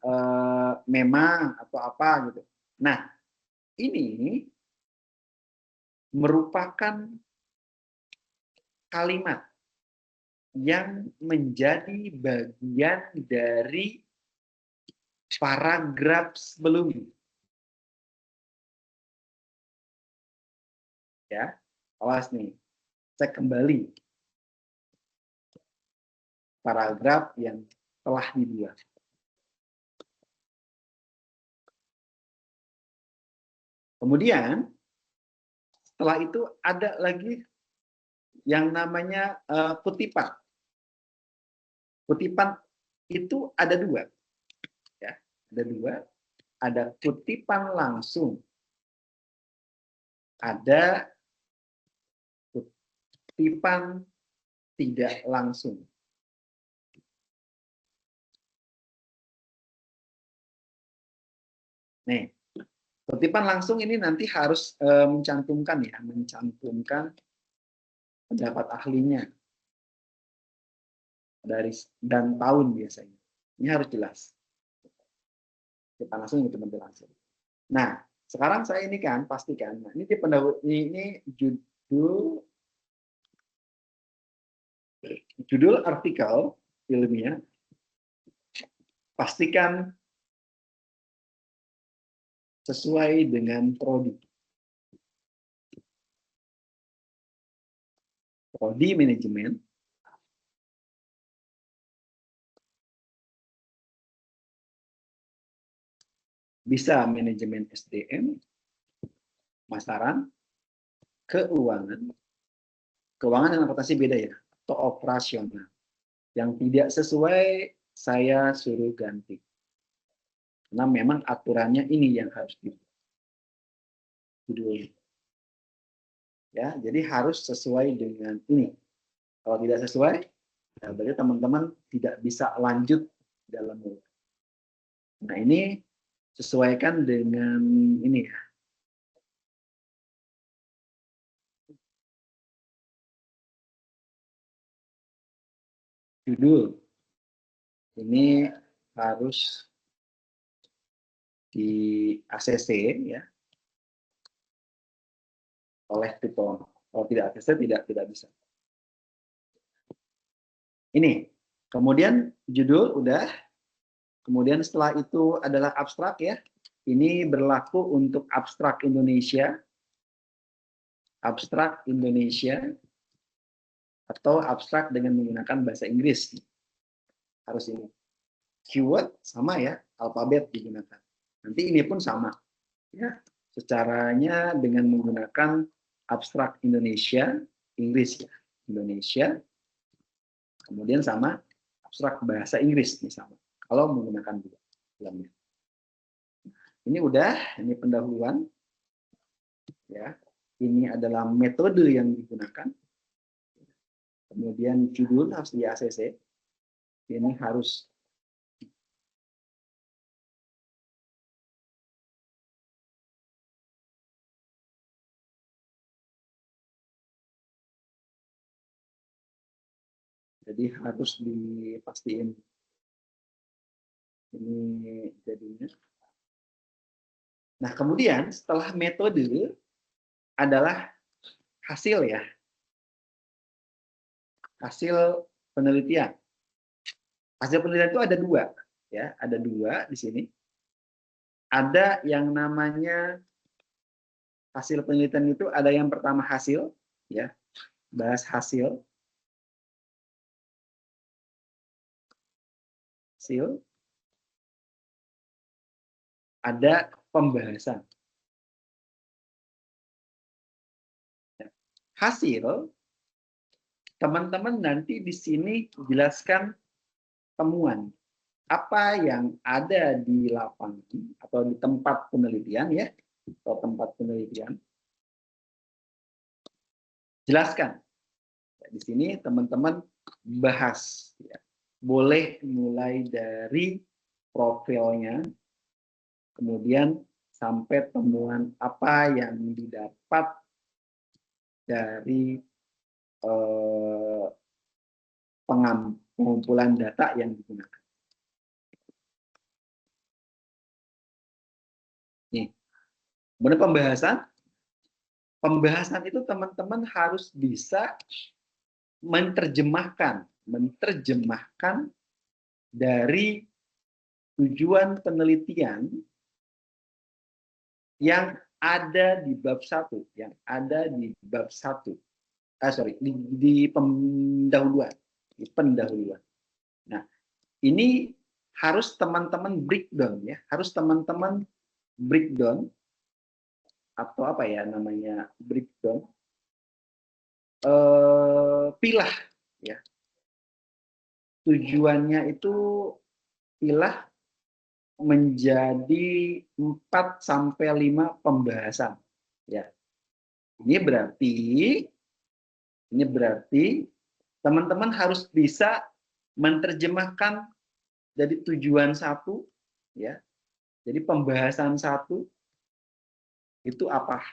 Speaker 1: memang atau apa gitu. Nah, ini merupakan kalimat yang menjadi bagian dari paragraf sebelumnya. Ya, awas nih. Cek kembali paragraf yang telah dibuat. Kemudian setelah itu ada lagi yang namanya kutipan. Kutipan itu ada 2, ya, ada 2. Ada kutipan langsung, ada kutipan tidak langsung. Nih, kutipan langsung ini nanti harus mencantumkan pendapat ahlinya dari dan tahun biasanya. Ini harus jelas. Kutipan langsung itu pendapat langsung. Nah, sekarang saya ini kan pastikan. Nah, ini ini judul artikel ilmiah. Pastikan sesuai dengan prodi. Prodi manajemen. Bisa manajemen SDM, pemasaran, keuangan. Keuangan dan akuntansi beda ya, atau operasional. Yang tidak sesuai saya suruh ganti. Karena memang aturannya ini yang harus judul. Ya, jadi harus sesuai dengan ini. Kalau tidak sesuai, ya berarti teman-teman tidak bisa lanjut dalam. Nah, ini sesuaikan dengan ini ya. Judul. Ini harus di ACC ya oleh Tritono. Kalau tidak ACC tidak bisa. Ini. Kemudian judul udah. Kemudian setelah itu adalah abstrak ya. Ini berlaku untuk abstrak Indonesia. Abstrak Indonesia atau abstrak dengan menggunakan bahasa Inggris. Harus ini. Keyword sama ya, alfabet digunakan. Nanti ini pun sama. Ya, secaranya dengan menggunakan abstrak Indonesia, Inggris ya. Indonesia. Kemudian sama abstrak bahasa Inggris misalnya. Kalau menggunakan juga dalamnya. Ini udah, ini pendahuluan. Ya. Ini adalah metode yang digunakan. Kemudian judul harus di ACC. Ini harus jadi harus dipastiin ini jadinya. Nah, kemudian setelah metode adalah hasil ya. Hasil penelitian. Hasil penelitian itu ada dua ya, ada dua di sini. Ada yang namanya hasil penelitian itu ada yang pertama hasil ya. Bahas hasil. Hasil. Ada pembahasan. Hasil, teman-teman nanti di sini jelaskan temuan. Apa yang ada di lapangan atau di tempat penelitian ya, atau tempat penelitian. Jelaskan. Di sini teman-teman bahas. Ya. Boleh mulai dari profilnya, kemudian sampai temuan apa yang didapat dari pengumpulan data yang digunakan. Nih, kemudian pembahasan itu teman-teman harus bisa menerjemahkan dari tujuan penelitian yang ada di bab 1, di pendahuluan. Nah, ini harus teman-teman breakdown ya, breakdown atau apa ya namanya breakdown, pilah ya. Tujuannya itu pilah menjadi 4 sampai 5 pembahasan ya. Ini berarti teman-teman harus bisa menerjemahkan dari tujuan 1 ya. Jadi pembahasan 1 itu apa?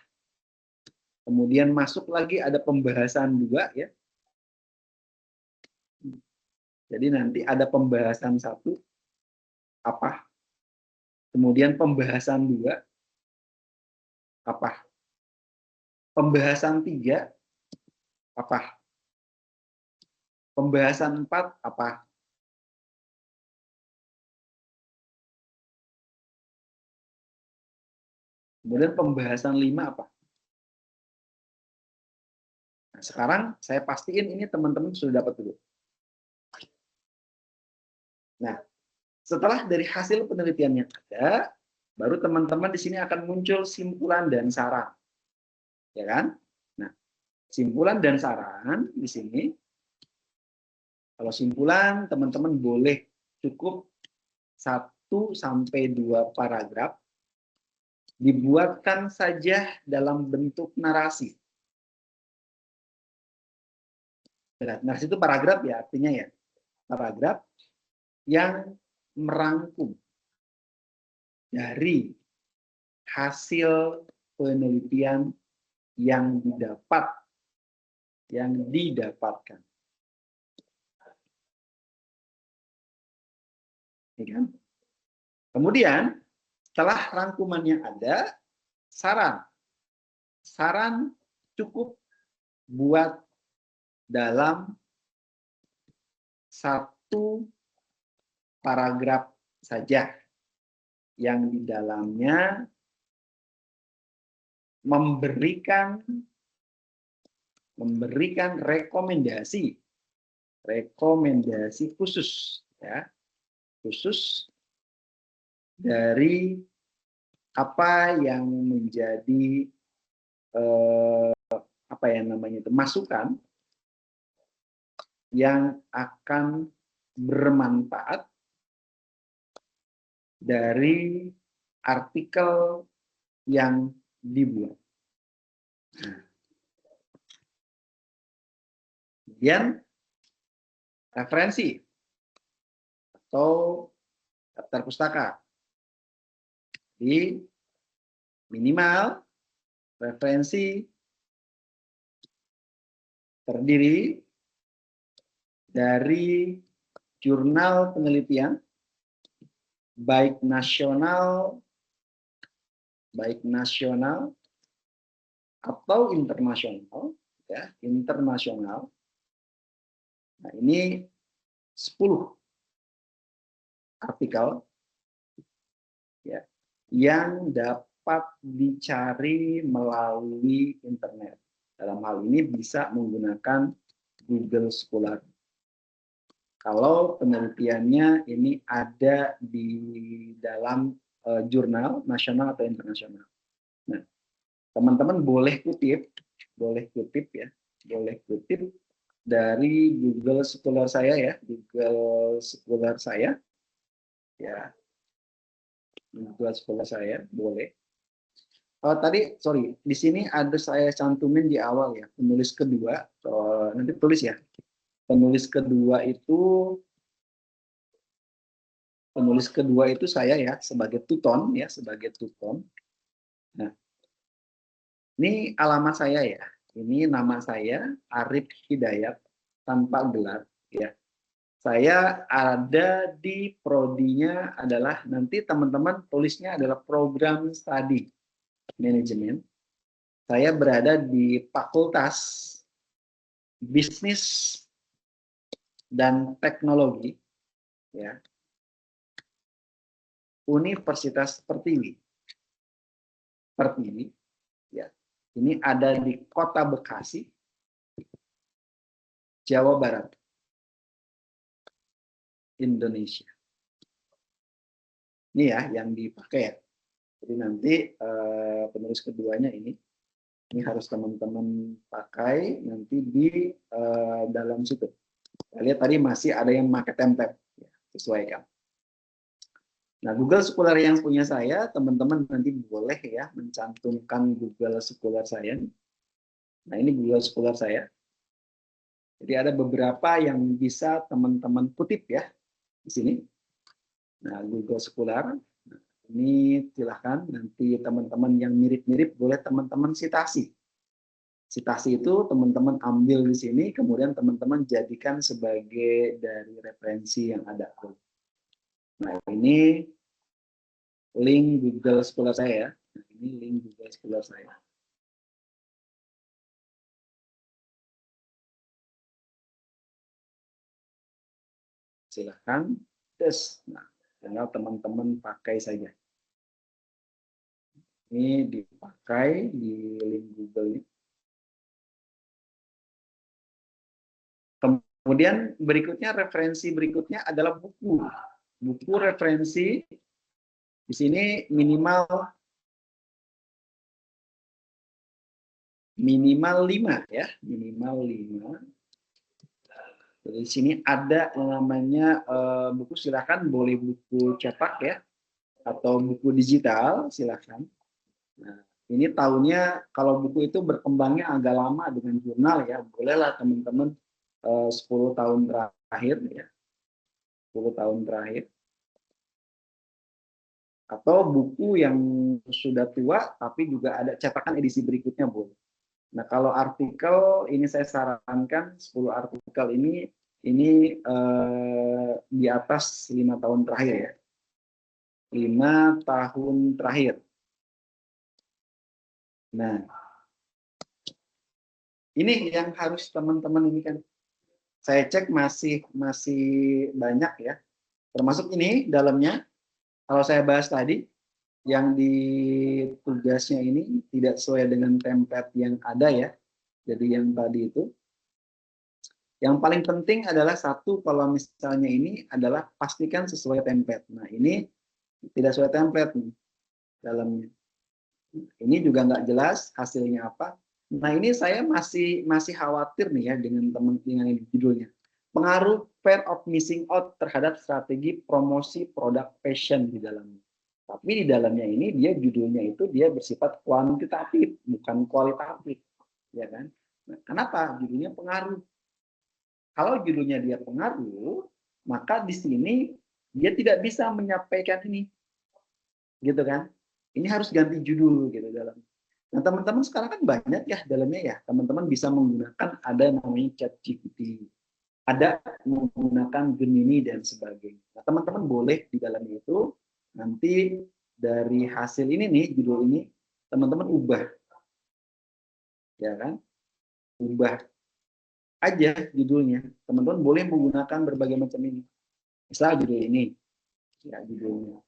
Speaker 1: Kemudian masuk lagi ada pembahasan 2 ya. Jadi nanti ada pembahasan 1 apa? Kemudian pembahasan 2 apa? Pembahasan 3 apa? Pembahasan 4 apa? Kemudian pembahasan 5 apa? Nah, sekarang saya pastiin ini teman-teman sudah dapat dulu. Nah, setelah dari hasil penelitiannya ada, baru teman-teman di sini akan muncul simpulan dan saran. Ya kan? Nah, simpulan dan saran di sini, kalau simpulan teman-teman boleh cukup 1 sampai 2 paragraf, dibuatkan saja dalam bentuk narasi. Narasi itu paragraf ya, artinya ya, paragraf yang merangkum dari hasil penelitian yang didapatkan. Ya kan? Kemudian Setelah rangkumannya ada, saran cukup buat dalam satu paragraf saja yang di dalamnya memberikan rekomendasi khusus, ya, khusus dari apa yang menjadi apa yang namanya itu masukan yang akan bermanfaat dari artikel yang dibuat. Kemudian referensi atau daftar pustaka. Di minimal referensi terdiri dari jurnal penelitian baik nasional atau internasional, ya, internasional. Nah, ini 10 artikel, ya, yang dapat dicari melalui internet. Dalam hal ini bisa menggunakan Google Scholar. Kalau penelitiannya ini ada di dalam jurnal nasional atau internasional. Nah, teman-teman boleh kutip ya, boleh kutip dari Google Scholar saya ya, Google Scholar saya, ya, Google Scholar saya boleh. Tadi sorry, di sini ada saya cantumin di awal ya, penulis kedua, nanti tulis ya. Penulis kedua itu saya ya, sebagai tuton ya, sebagai tuton. Nah, ini alamat saya ya. Ini nama saya Arif Hidayat tanpa gelar ya. Saya ada di prodinya adalah nanti teman-teman tulisnya adalah program studi manajemen. Saya berada di Fakultas Bisnis dan Teknologi ya. Universitas Pertiwi. Ya. Ini ada di Kota Bekasi, Jawa Barat, Indonesia. Ini ya yang dipakai ya. Jadi nanti penulis keduanya ini harus teman-teman pakai nanti di dalam situ. Kita lihat tadi masih ada yang pakai template, ya, sesuaikan. Nah, Google Scholar yang punya saya, teman-teman nanti boleh ya mencantumkan Google Scholar saya. Nah, ini Google Scholar saya. Jadi ada beberapa yang bisa teman-teman kutip ya di sini. Nah, Google Scholar. Nah, ini silahkan nanti teman-teman yang mirip-mirip boleh teman-teman sitasi. Sitasi itu teman-teman ambil di sini, kemudian teman-teman jadikan sebagai dari referensi yang ada. Nah, ini link Google Scholar saya ya. Nah, ini link Google Scholar saya. Silahkan tes. Nah, tinggal teman-teman pakai saja. Ini dipakai di link Google ini. Kemudian berikutnya referensi berikutnya adalah buku. Buku referensi di sini minimal 5 ya, minimal 5. Jadi di sini ada namanya buku, silakan boleh buku cetak ya atau buku digital silakan. Nah, ini tahunnya kalau buku itu berkembangnya agak lama dengan jurnal ya, bolehlah teman-teman 10 tahun terakhir ya. 10 tahun terakhir. Atau buku yang sudah tua tapi juga ada cetakan edisi berikutnya boleh. Nah, kalau artikel ini saya sarankan 10 artikel ini di atas 5 tahun terakhir ya. 5 tahun terakhir. Nah, ini yang harus teman-teman ini kan. Saya cek masih banyak ya. Termasuk ini dalamnya. Kalau saya bahas tadi, yang di tugasnya ini tidak sesuai dengan template yang ada ya. Jadi yang tadi itu. Yang paling penting adalah satu, kalau misalnya ini adalah pastikan sesuai template. Nah, ini tidak sesuai template nih dalamnya. Ini juga nggak jelas hasilnya apa. Nah, ini saya masih khawatir nih ya dengan dengan ini judulnya. Pengaruh fear of missing out terhadap strategi promosi produk fashion di dalamnya. Tapi di dalamnya ini dia judulnya itu dia bersifat kuantitatif, bukan kualitatif, ya kan? Nah, kenapa judulnya pengaruh? Kalau judulnya dia pengaruh, maka di sini dia tidak bisa menyampaikan ini, gitu kan? Ini harus ganti judul gitu dalam. Nah, teman-teman sekarang kan banyak ya dalamnya ya. Teman-teman bisa menggunakan ada namanya ChatGPT, ada menggunakan Gemini dan sebagainya. Nah, teman-teman boleh di dalamnya itu nanti dari hasil ini nih judul ini teman-teman ubah, ya kan? Ubah aja judulnya. Teman-teman boleh menggunakan berbagai macam ini. Misal judul ini, ya judulnya.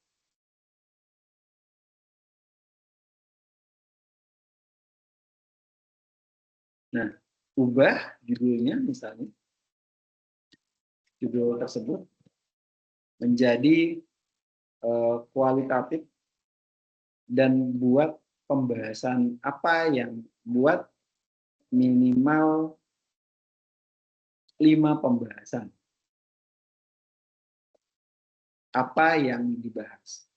Speaker 1: Nah, ubah judulnya misalnya, judul tersebut menjadi kualitatif dan buat pembahasan apa yang buat minimal 5 pembahasan. Apa yang dibahas.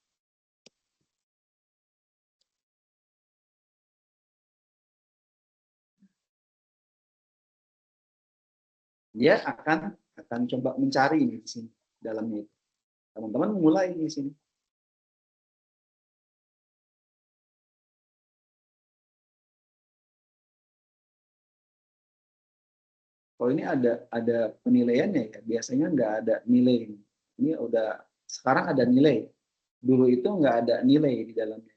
Speaker 1: Dia akan coba mencari di sini dalamnya itu. Teman-teman mulai di sini. Kalau ini ada penilaiannya ya, biasanya nggak ada nilai. Ini udah sekarang ada nilai. Dulu itu nggak ada nilai di dalamnya.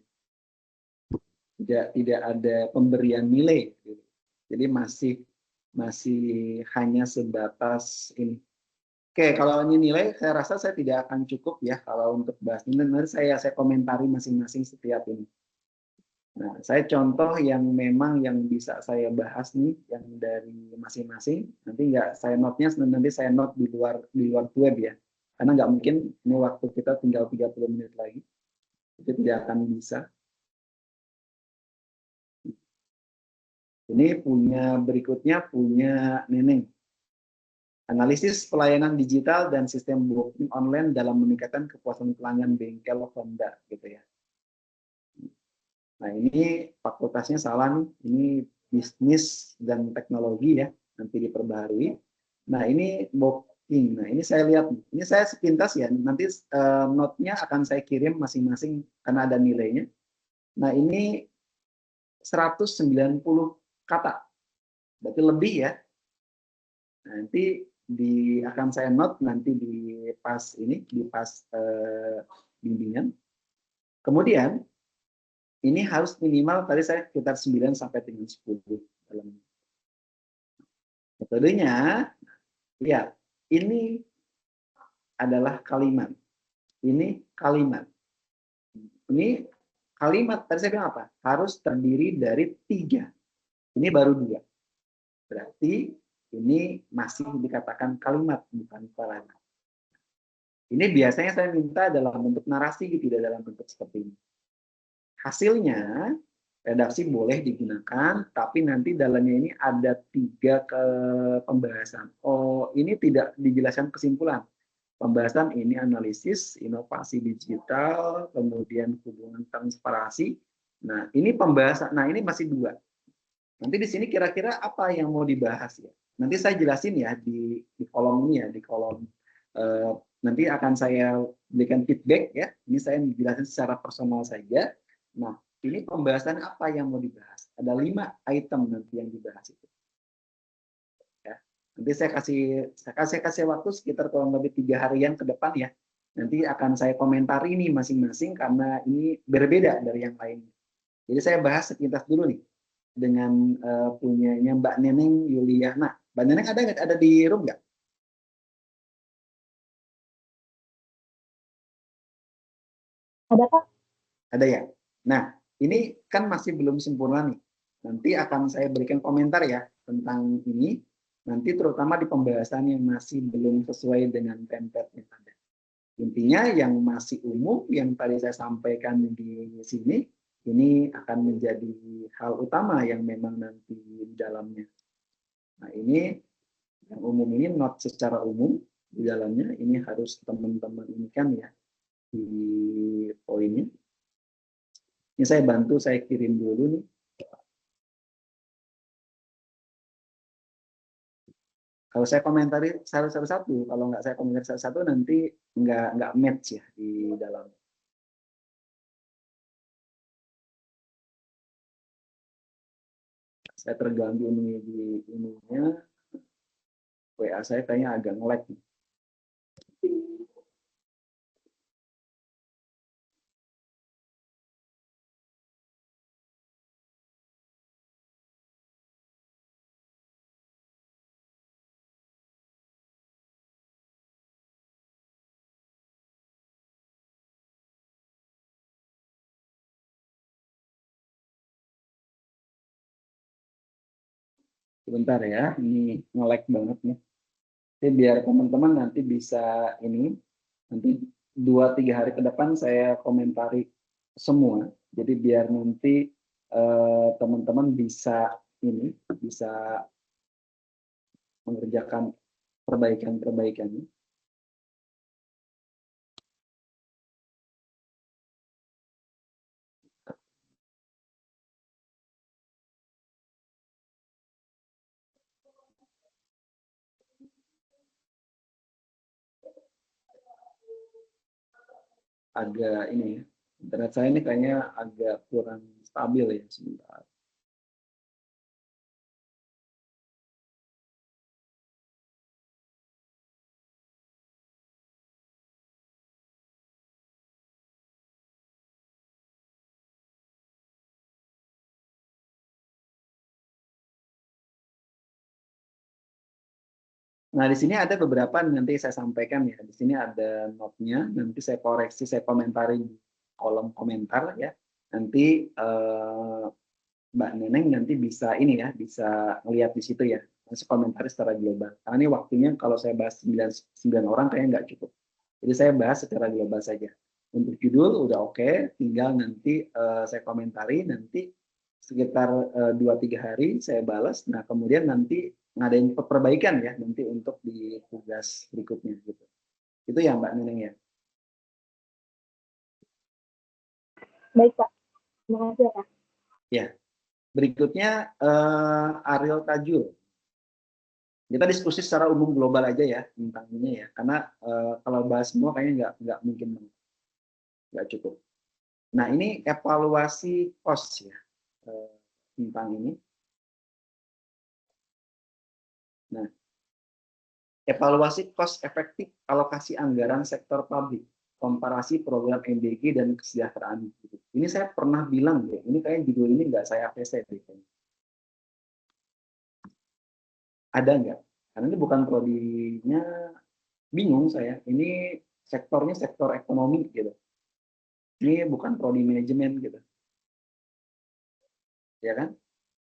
Speaker 1: Tidak ada pemberian nilai. Jadi masih hanya sebatas ini. Oke, kalau ini nilai, saya rasa saya tidak akan cukup ya kalau untuk bahas ini. Nanti saya komentari masing-masing setiap ini. Nah, saya contoh yang memang yang bisa saya bahas nih, yang dari masing-masing. Nanti nggak saya note-nya, nanti saya note di luar web ya. Karena nggak mungkin ini waktu kita tinggal 30 menit lagi. Itu tidak akan bisa. Ini berikutnya punya Neneng. Analisis pelayanan digital dan sistem booking online dalam meningkatkan kepuasan pelanggan bengkel Honda gitu ya. Nah, ini fakultasnya salah nih. Ini bisnis dan teknologi ya, nanti diperbaharui. Nah, ini booking. Nah, ini saya lihat. Ini saya sepintas ya. Nanti note-nya akan saya kirim masing-masing karena ada nilainya. Nah, ini 190 kata. Berarti lebih ya. Nanti akan saya note nanti di pas bimbingan. Kemudian ini harus minimal tadi saya sekitar 9 sampai dengan 10 dalam metodenya. Ya, ini adalah kalimat. Ini kalimat. Ini kalimat tadi saya bilang apa? Harus terdiri dari 3. Ini baru 2. Berarti ini masih dikatakan kalimat, bukan kalimat. Ini biasanya saya minta dalam bentuk narasi, tidak dalam bentuk seperti ini. Hasilnya, redaksi boleh digunakan, tapi nanti dalamnya ini ada 3 pembahasan. Oh, ini tidak dijelaskan kesimpulan. Pembahasan ini analisis, inovasi digital, kemudian hubungan transparansi. Nah, ini pembahasan. Nah, ini masih 2. Nanti di sini kira-kira apa yang mau dibahas ya. Nanti saya jelasin ya di kolom ini ya, di kolom nanti akan saya berikan feedback ya. Ini saya jelasin secara personal saja. Nah, ini pembahasan apa yang mau dibahas. Ada 5 item nanti yang dibahas itu. Ya. Nanti saya kasih waktu sekitar kurang lebih 3 harian ke depan ya. Nanti akan saya komentari nih masing-masing karena ini berbeda dari yang lain. Jadi saya bahas sekilas dulu nih dengan punyanya Mbak Neneng Yuliana. Mbak Neneng ada nggak, ada di room nggak?
Speaker 3: Ada Pak?
Speaker 1: Ada ya. Nah, ini kan masih belum sempurna nih. Nanti akan saya berikan komentar ya tentang ini. Nanti terutama di pembahasan yang masih belum sesuai dengan template yang ada. Intinya yang masih umum yang tadi saya sampaikan di sini, ini akan menjadi hal utama yang memang nanti di dalamnya. Nah, ini yang umum ini not secara umum di dalamnya, ini harus teman-teman ini kan ya di poinnya. Ini saya bantu, saya kirim dulu nih. Kalau saya komentari satu-satu, kalau nggak saya komentari satu-satu nanti nggak match ya di dalam. Saya terganggu ini di ininya. WA saya kayaknya agak nge-lag. Sebentar ya, ini nge-lag banget nih. Jadi biar teman-teman nanti bisa ini, nanti 2-3 hari ke depan saya komentari semua. Jadi biar nanti teman-teman bisa ini, bisa mengerjakan perbaikan-perbaikan. Agak ini ya, internet saya ini kayaknya agak kurang stabil ya sebentar. Nah, di sini ada beberapa nanti saya sampaikan ya. Di sini ada note-nya, nanti saya koreksi, saya komentari di kolom komentar ya. Nanti Mbak Neneng nanti bisa ini ya, bisa melihat di situ ya. Masih komentari secara global. Karena ini waktunya kalau saya bahas 9 orang kayaknya nggak cukup. Jadi saya bahas secara global saja. Untuk judul udah oke, tinggal nanti saya komentari, nanti sekitar 2-3 hari saya balas. Nah, kemudian nanti ngadain perbaikan ya nanti untuk di tugas berikutnya gitu. Itu ya Mbak Neneng ya.
Speaker 3: Baik Pak, terima kasih ya Pak.
Speaker 1: Ya, berikutnya Ariel Tajul. Kita diskusi secara umum global aja ya tentang ini ya, karena kalau bahas semua kayaknya nggak mungkin nggak cukup. Nah, ini evaluasi cost ya tentang ini. Nah, evaluasi cost efektif alokasi anggaran sektor publik, komparasi program MDG dan kesejahteraan. Ini saya pernah bilang ya, ini kayak judul ini nggak saya APC. Ada nggak? Karena ini bukan prodinya, bingung saya. Ini sektornya sektor ekonomi gitu. Ini bukan prodi manajemen gitu. Ya kan?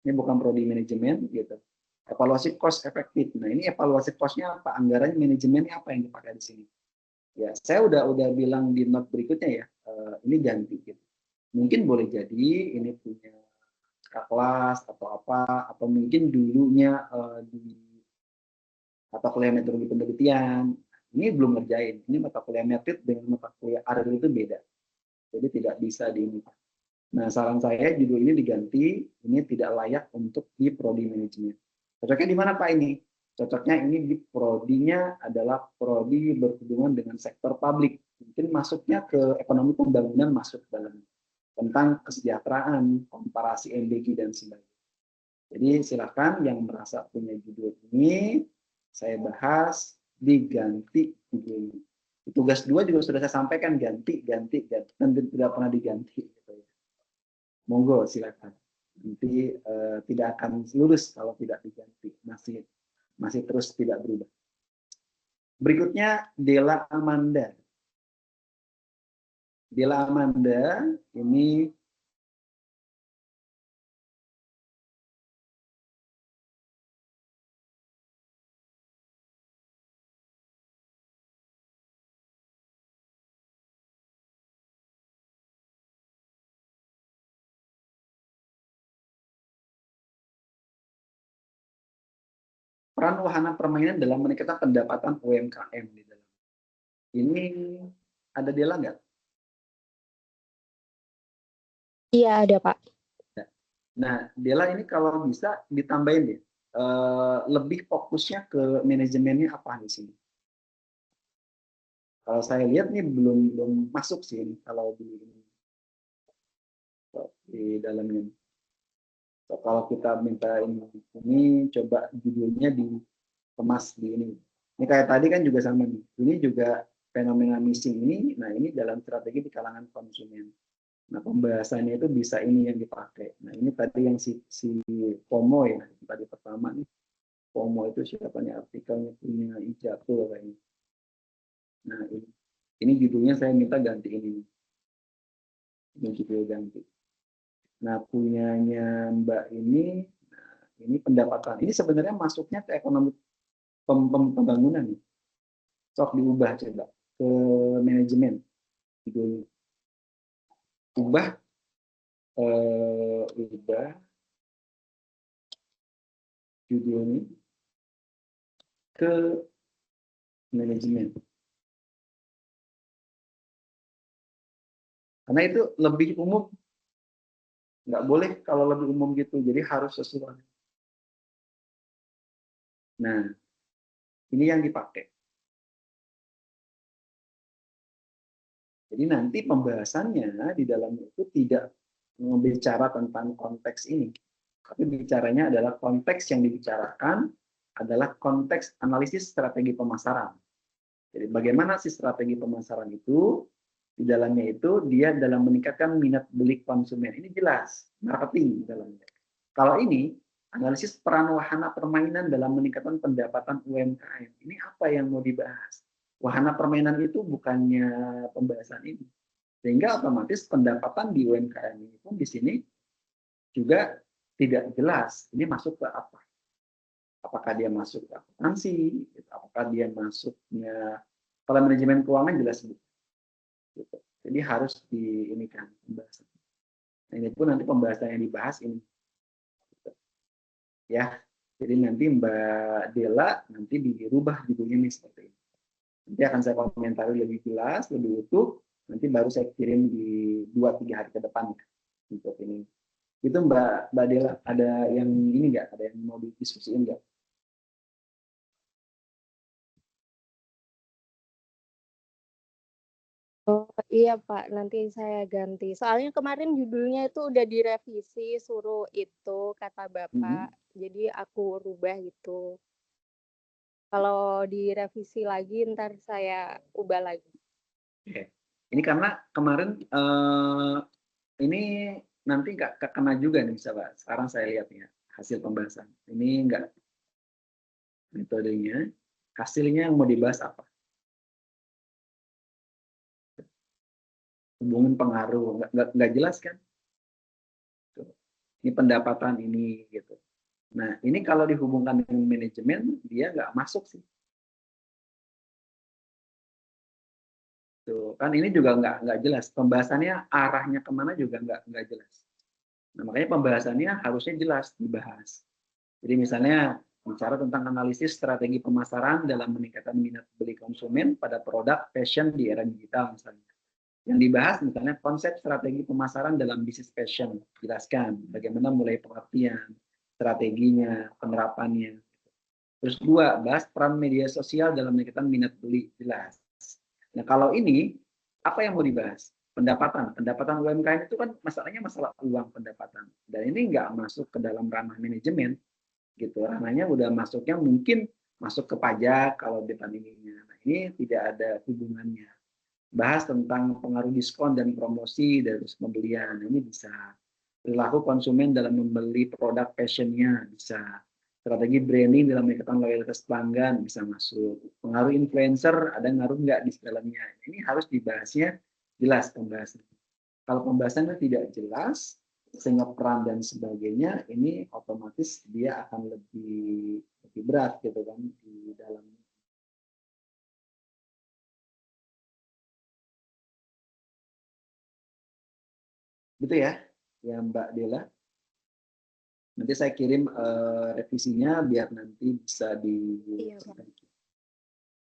Speaker 1: Ini bukan prodi manajemen gitu. Evaluasi cost efektif. Nah, ini evaluasi cost-nya apa? Anggarannya, manajemennya apa yang dipakai di sini? Ya, saya udah bilang di note berikutnya ya. Ini ganti gitu. Mungkin boleh jadi ini punya kakak kelas atau apa, atau mungkin dulunya di mata kuliah metodologi penelitian. Ini belum ngerjain. Ini mata kuliah metode dengan mata kuliah ARIL itu beda. Jadi tidak bisa di ini. Nah, saran saya judul ini diganti, ini tidak layak untuk di prodi manajemen. Cocoknya di mana Pak ini? Cocoknya ini di prodinya adalah prodi berhubungan dengan sektor publik. Mungkin masuknya ke ekonomi pembangunan masuk dalam tentang kesejahteraan, komparasi MDG dan sebagainya. Jadi silakan yang merasa punya judul ini saya bahas diganti judul ini. Tugas 2 juga sudah saya sampaikan, ganti, dan tidak pernah diganti. Gitu ya. Monggo silakan. Nanti tidak akan lurus kalau tidak diganti, masih terus tidak berubah. Berikutnya Dela Amanda. Dela Amanda ini peran wahana permainan dalam meningkatkan pendapatan UMKM di dalam. Ini ada Dela nggak?
Speaker 3: Iya, ada, Pak.
Speaker 1: Nah, Dela ini kalau bisa ditambahin deh, lebih fokusnya ke manajemennya apa di sini? Kalau saya lihat nih belum masuk sih ini, kalau di dalamnya. So, kalau kita minta ini coba judulnya dikemas di ini. Ini kayak tadi kan juga sama nih. Ini juga fenomena missing ini. Nah ini dalam strategi di kalangan konsumen. Nah pembahasannya itu bisa ini yang dipakai. Nah ini tadi yang si FOMO ya. Tadi pertama nih. FOMO itu siapa nih artikelnya punya Ijatul kayaknya. Nah ini judulnya saya minta ganti ini. Ini judul ganti. Nah, punyanya Mbak ini, nah, ini pendapatan. Ini sebenarnya masuknya ke ekonomi pembangunan. Sok diubah coba ke manajemen. Judulnya. Ubah judulnya ke manajemen. Karena itu lebih umum. Nggak boleh kalau lebih umum gitu. Jadi harus sesuai. Nah, ini yang dipakai. Jadi nanti pembahasannya di dalamnya itu tidak bicara tentang konteks ini. Tapi bicaranya adalah konteks yang dibicarakan adalah konteks analisis strategi pemasaran. Jadi bagaimana sih strategi pemasaran itu? Di dalamnya itu dia dalam meningkatkan minat beli konsumen. Ini jelas, marketing di dalamnya. Kalau ini, analisis peran wahana permainan dalam meningkatkan pendapatan UMKM. Ini apa yang mau dibahas? Wahana permainan itu bukannya pembahasan ini. Sehingga otomatis pendapatan di UMKM ini pun di sini juga tidak jelas. Ini masuk ke apa? Apakah dia masuk ke akuntansi? Apakah dia masuknya kalau manajemen keuangan jelas gitu. Jadi harus diinikan pembahasan. Nah, ini pun nanti pembahasan yang dibahas ini. Gitu. Ya, jadi nanti Mbak Dela nanti dirubah judulnya nih seperti ini. Nanti akan saya komentari lebih jelas, lebih utuh. Nanti baru saya kirim di 2-3 hari ke depan untuk ini. Itu Mbak Dela, ada yang ini nggak? Ada yang mau didiskusiin nggak?
Speaker 3: Oh, iya, Pak. Nanti saya ganti. Soalnya kemarin judulnya itu udah direvisi, suruh itu, kata Bapak. Jadi aku rubah gitu. Kalau direvisi lagi, ntar saya ubah lagi.
Speaker 1: Oke. Ini karena kemarin ini nanti nggak kena juga nih, Pak. Sekarang saya lihat ya hasil pembahasan. Ini nggak metodenya, hasilnya yang mau dibahas apa? Hubungin pengaruh, nggak jelas kan? Ini pendapatan ini gitu. Nah ini kalau dihubungkan dengan manajemen dia nggak masuk sih. Tuh, kan ini juga nggak jelas. Pembahasannya arahnya kemana juga nggak jelas. Nah, makanya pembahasannya harusnya jelas dibahas. Jadi misalnya bicara tentang analisis strategi pemasaran dalam meningkatkan minat beli konsumen pada produk fashion di era digital misalnya. Yang dibahas misalnya konsep strategi pemasaran dalam bisnis fashion. Jelaskan bagaimana mulai pengertian, strateginya, penerapannya. Terus 2, bahas peran media sosial dalam meningkatkan minat beli. Jelas. Nah kalau ini, apa yang mau dibahas? Pendapatan UMKM itu kan masalahnya masalah uang pendapatan. Dan ini nggak masuk ke dalam ranah manajemen. Gitu, ranahnya udah masuknya mungkin masuk ke pajak kalau dibandinginnya. Nah, ini tidak ada hubungannya. Bahas tentang pengaruh diskon dan promosi dari pembelian. Ini bisa perilaku konsumen dalam membeli produk passionnya, bisa strategi branding dalam meningkatkan loyalitas pelanggan bisa masuk. Pengaruh influencer ada ngaruh nggak di dalamnya? Ini harus dibahasnya jelas pembahasan. Kalau pembahasannya tidak jelas, sehingga peran dan sebagainya, ini otomatis dia akan lebih berat gitu kan di dalam. Gitu ya Mbak Dela. Nanti saya kirim revisinya biar nanti bisa di.
Speaker 3: Iya, Pak.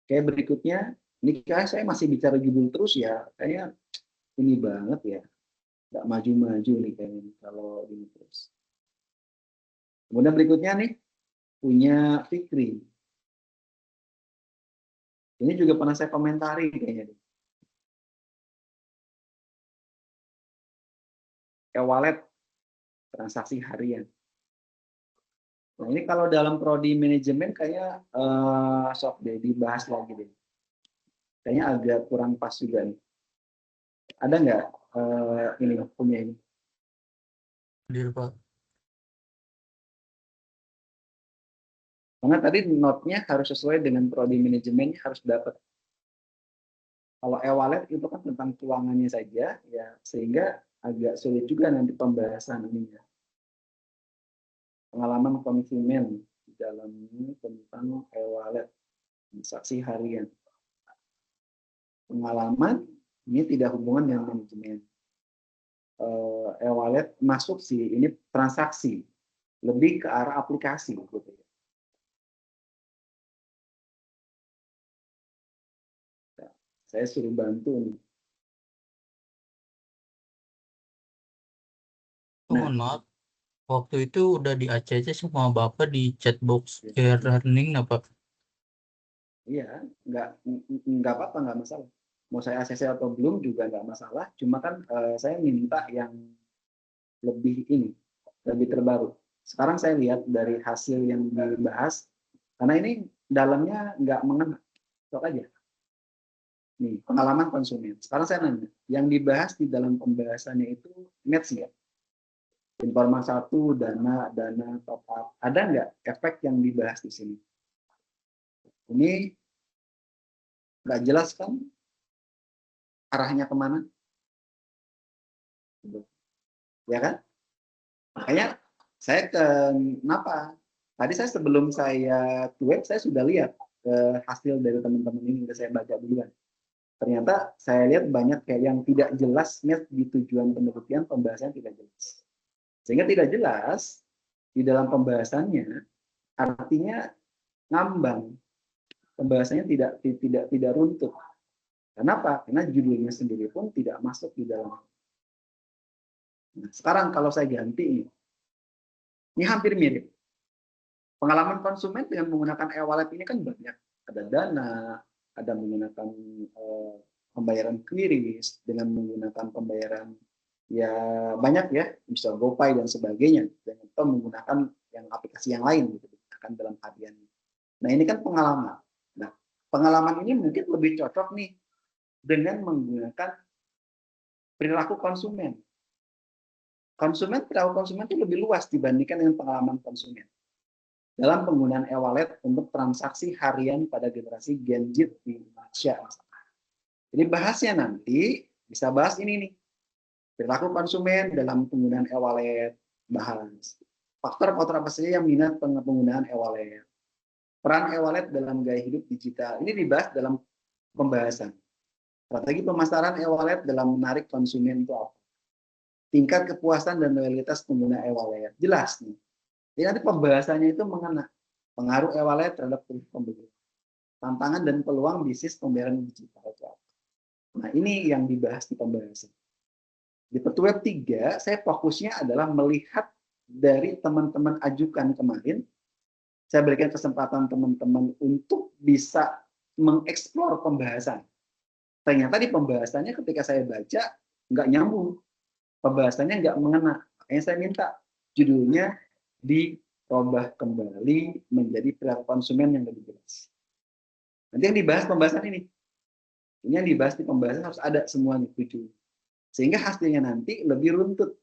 Speaker 1: Oke, berikutnya, ini kan saya masih bicara judul terus ya, kayaknya ini banget ya, nggak maju-maju nih kayaknya kalau ini terus. Kemudian berikutnya nih, punya Fikri. Ini juga pernah saya komentari kayaknya nih. E-wallet, transaksi harian. Nah ini kalau dalam prodi manajemen kayaknya sok deh dibahas lagi deh. Kayaknya agak kurang pas juga nih. Ada nggak ini punya ini?
Speaker 4: Hadir, Pak.
Speaker 1: Karena tadi note-nya harus sesuai dengan prodi manajemennya harus dapat. Kalau e-wallet itu kan tentang keuangannya saja, ya sehingga agak sulit juga nanti pembahasan ini ya. Pengalaman konsumen di dalam ini tentang e-wallet, transaksi harian. Pengalaman ini tidak hubungan dengan manajemen. E-wallet masuk sih, ini transaksi, lebih ke arah aplikasi gitu ya. Saya suruh bantu nih.
Speaker 4: Mohon maaf, waktu itu udah di ACC sama Bapak di chatbox e-learning apa?
Speaker 1: Iya, nggak apa-apa, nggak masalah. Mau saya ACC atau belum juga nggak masalah. Cuma kan saya minta yang lebih ini, lebih terbaru. Sekarang saya lihat dari hasil yang dibahas, karena ini dalamnya nggak mengena, sok aja. Nih, pengalaman konsumen. Sekarang saya nanya, yang dibahas di dalam pembahasannya itu match nggak? Informasi satu, dana top up. Ada nggak efek yang dibahas di sini? Ini nggak jelas kan arahnya kemana? Ya kan? Makanya saya kenapa? Tadi saya sebelum saya web, saya sudah lihat hasil dari teman-teman ini, udah saya baca duluan. Ternyata saya lihat banyak kayak yang tidak jelasnya di tujuan penelitian, pembahasannya tidak jelas. Sehingga tidak jelas di dalam pembahasannya, artinya ngambang. Pembahasannya tidak runtuh. Kenapa? Karena judulnya sendiri pun tidak masuk di dalam. Nah, sekarang kalau saya ganti ini hampir mirip. Pengalaman konsumen dengan menggunakan e-wallet ini kan banyak. Ada dana, ada menggunakan pembayaran QRIS, dengan menggunakan pembayaran ya banyak ya, bisa GoPay dan sebagainya, dan atau menggunakan yang aplikasi yang lain gitu, digunakan dalam harian. Nah ini kan pengalaman. Nah pengalaman ini mungkin lebih cocok nih dengan menggunakan perilaku konsumen. Perilaku konsumen itu lebih luas dibandingkan dengan pengalaman konsumen dalam penggunaan e-wallet untuk transaksi harian pada generasi Gen Z di Indonesia. Jadi bahasnya nanti bisa bahas ini nih, perilaku konsumen dalam penggunaan e-wallet, bahas faktor-faktor apa saja yang minat penggunaan e-wallet, peran e-wallet dalam gaya hidup digital. Ini dibahas dalam pembahasan. Strategi pemasaran e-wallet dalam menarik konsumen itu apa? Tingkat kepuasan dan loyalitas pengguna e-wallet. Jelas nih. Jadi nanti pembahasannya itu mengenai pengaruh e-wallet terhadap pembeli, tantangan dan peluang bisnis pembayaran digital. Nah ini yang dibahas di pembahasan. Di Petuweb 3, saya fokusnya adalah melihat dari teman-teman ajukan kemarin, saya berikan kesempatan teman-teman untuk bisa mengeksplor pembahasan. Ternyata di pembahasannya ketika saya baca, nggak nyambung. Pembahasannya nggak mengena. Makanya saya minta judulnya robah kembali menjadi perilaku konsumen yang lebih jelas. Nanti yang dibahas pembahasan ini. Ini yang dibahas di pembahasan harus ada semuanya 7. Sehingga hasilnya nanti lebih runtut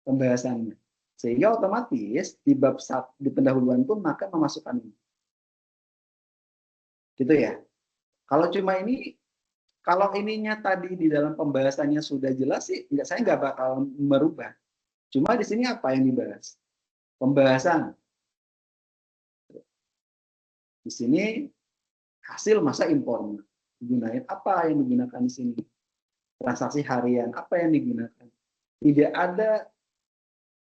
Speaker 1: pembahasannya. Sehingga otomatis di bab di pendahuluan pun maka memasukkan ini. Gitu ya. Kalau cuma ini, kalau ininya tadi di dalam pembahasannya sudah jelas sih, saya nggak bakal merubah. Cuma di sini apa yang dibahas? Pembahasan. Di sini hasil masa impor. Gunain apa yang digunakan di sini? Transaksi harian apa yang digunakan? Tidak ada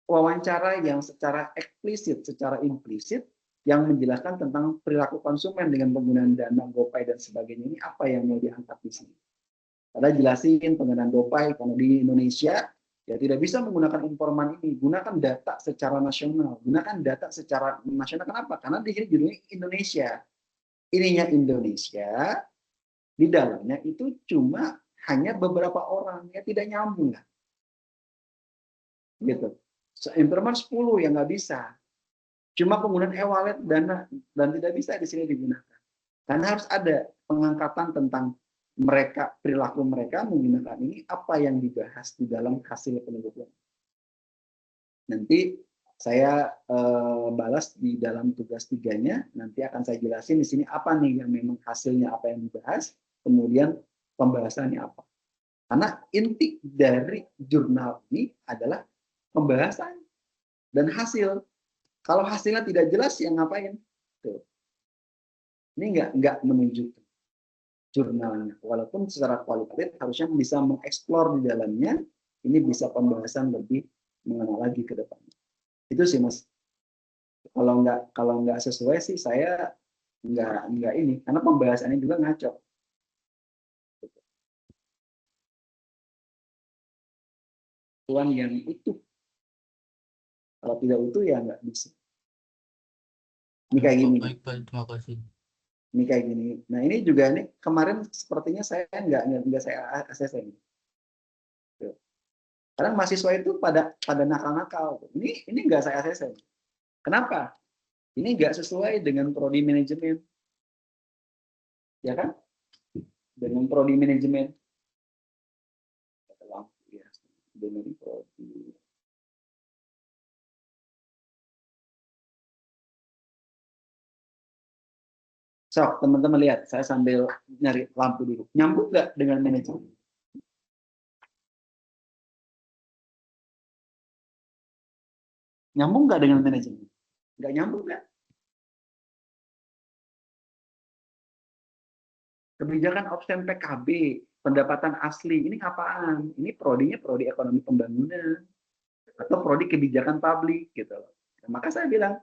Speaker 1: wawancara yang secara eksplisit, secara implisit yang menjelaskan tentang perilaku konsumen dengan penggunaan dana GoPay dan sebagainya. Ini apa yang mau diangkat di sini? Ada jelasin penggunaan GoPay karena di Indonesia ya tidak bisa menggunakan informan ini. Gunakan data secara nasional. Gunakan data secara nasional. Kenapa? Karena di sini judulnya Indonesia. Ininya Indonesia, di dalamnya itu cuma hanya beberapa orang ya, tidak nyambung lah. Gitu. Informan 10 yang nggak bisa. Cuma penggunaan e-wallet dana dan tidak bisa di sini digunakan. Karena harus ada pengangkatan tentang mereka, perilaku mereka menggunakan ini, apa yang dibahas di dalam hasil penelitian. Nanti saya balas di dalam tugas 3-nya, nanti akan saya jelasin di sini apa nih yang memang hasilnya apa yang dibahas, kemudian pembahasannya apa. Karena inti dari jurnal ini adalah pembahasan dan hasil. Kalau hasilnya tidak jelas, ya ngapain? Tuh. Ini nggak menunjukkan jurnalnya. Walaupun secara kualitatif harusnya bisa mengeksplor di dalamnya, ini bisa pembahasan lebih mengenal lagi ke depan. Itu sih Mas. Kalau nggak sesuai sih saya nggak ini, karena pembahasannya juga ngaco. Tuan yang utuh. Kalau tidak utuh ya nggak bisa. Ini kayak gini.
Speaker 4: Baik, terima kasih.
Speaker 1: Ini kayak gini. Nah ini juga nih kemarin sepertinya saya nggak saya ACC ini. Karena mahasiswa itu pada nakal-nakal. Ini nggak saya ACC. Kenapa? Ini nggak sesuai dengan prodi manajemen, ya kan? Dengan prodi manajemen. Ya, dengan prodi. So, teman-teman lihat, saya sambil nyari lampu dulu. Nyambung nggak dengan manajemen? Nyambung nggak dengan manajemen? Nggak nyambung nggak? Kebijakan absen PKB, pendapatan asli, ini apaan? Ini prodinya prodi ekonomi pembangunan atau prodi kebijakan publik gitu. Nah, maka saya bilang,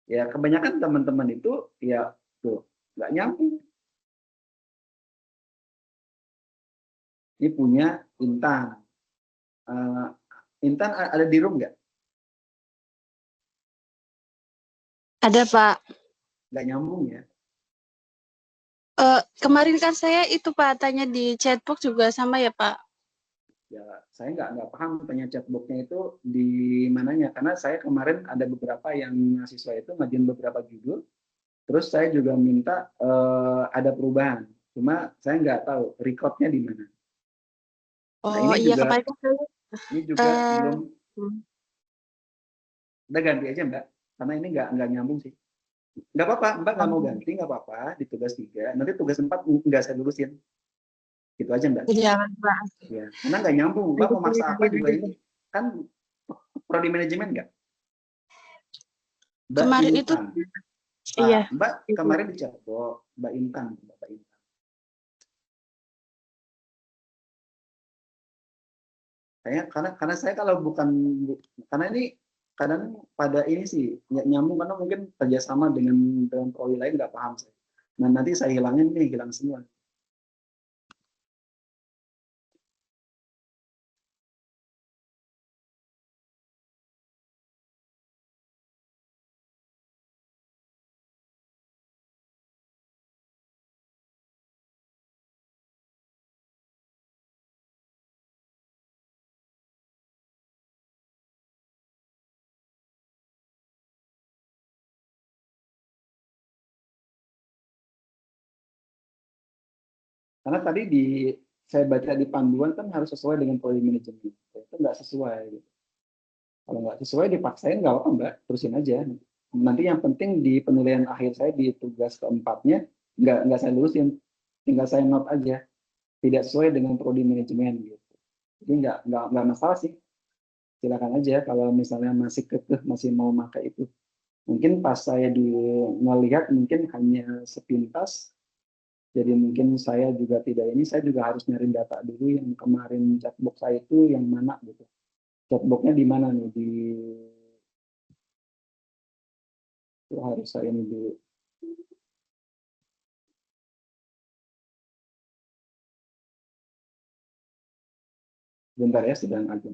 Speaker 1: ya kebanyakan teman-teman itu ya tuh nggak nyambung. Ini punya Intan. Intan ada di room nggak?
Speaker 5: Ada Pak.
Speaker 1: Nggak nyambung ya?
Speaker 5: Kemarin kan saya itu Pak tanya di chatbox juga sama ya Pak.
Speaker 1: Ya saya nggak paham tanya chatboxnya itu di mananya, karena saya kemarin ada beberapa yang mahasiswa itu ngajuin beberapa judul, terus saya juga minta ada perubahan, cuma saya nggak tahu recordnya di mana. Nah,
Speaker 5: Oh
Speaker 1: ini
Speaker 5: iya
Speaker 1: juga,
Speaker 5: kemarin saya.
Speaker 1: ini juga belum. Udah ganti aja Mbak, karena ini nggak nyambung sih. Nggak apa-apa, Mbak nggak mau ganti, nggak apa-apa di tugas 3. Nanti tugas 4 nggak saya lurusin. Gitu aja Mbak.
Speaker 5: Iya Pak.
Speaker 1: Ya, karena nggak nyambung. Mbak mau maksa apa juga ini. Kan prodi manajemen nggak? Mbak
Speaker 5: Kemarin itu
Speaker 1: Intan.
Speaker 5: iya.
Speaker 1: Mbak kemarin di chatbox, Mbak Intan. Mbak Intan. Karena saya kalau bukan, karena ini kadang pada ini sih nyambung karena mungkin kerjasama dengan prodi lain nggak paham saya. Nah nanti saya hilangin nih, hilang semua. Karena tadi saya baca di panduan kan harus sesuai dengan prodi manajemen. Itu nggak sesuai. Gitu. Kalau nggak sesuai dipaksain nggak apa-apa Mbak, terusin aja. Nanti yang penting di penilaian akhir saya di tugas keempatnya nggak saya lulusin, tinggal saya note aja tidak sesuai dengan prodi manajemen gitu. Jadi nggak masalah sih. Silakan aja kalau misalnya masih kekeh masih mau pakai itu. Mungkin pas saya ngelihat mungkin hanya sepintas. Jadi mungkin saya juga tidak ini, saya juga harus nyari data dulu yang kemarin chatbox saya itu yang mana gitu. Chatboxnya di mana nih? Itu harus saya ini dulu. Bentar ya, sedang ada.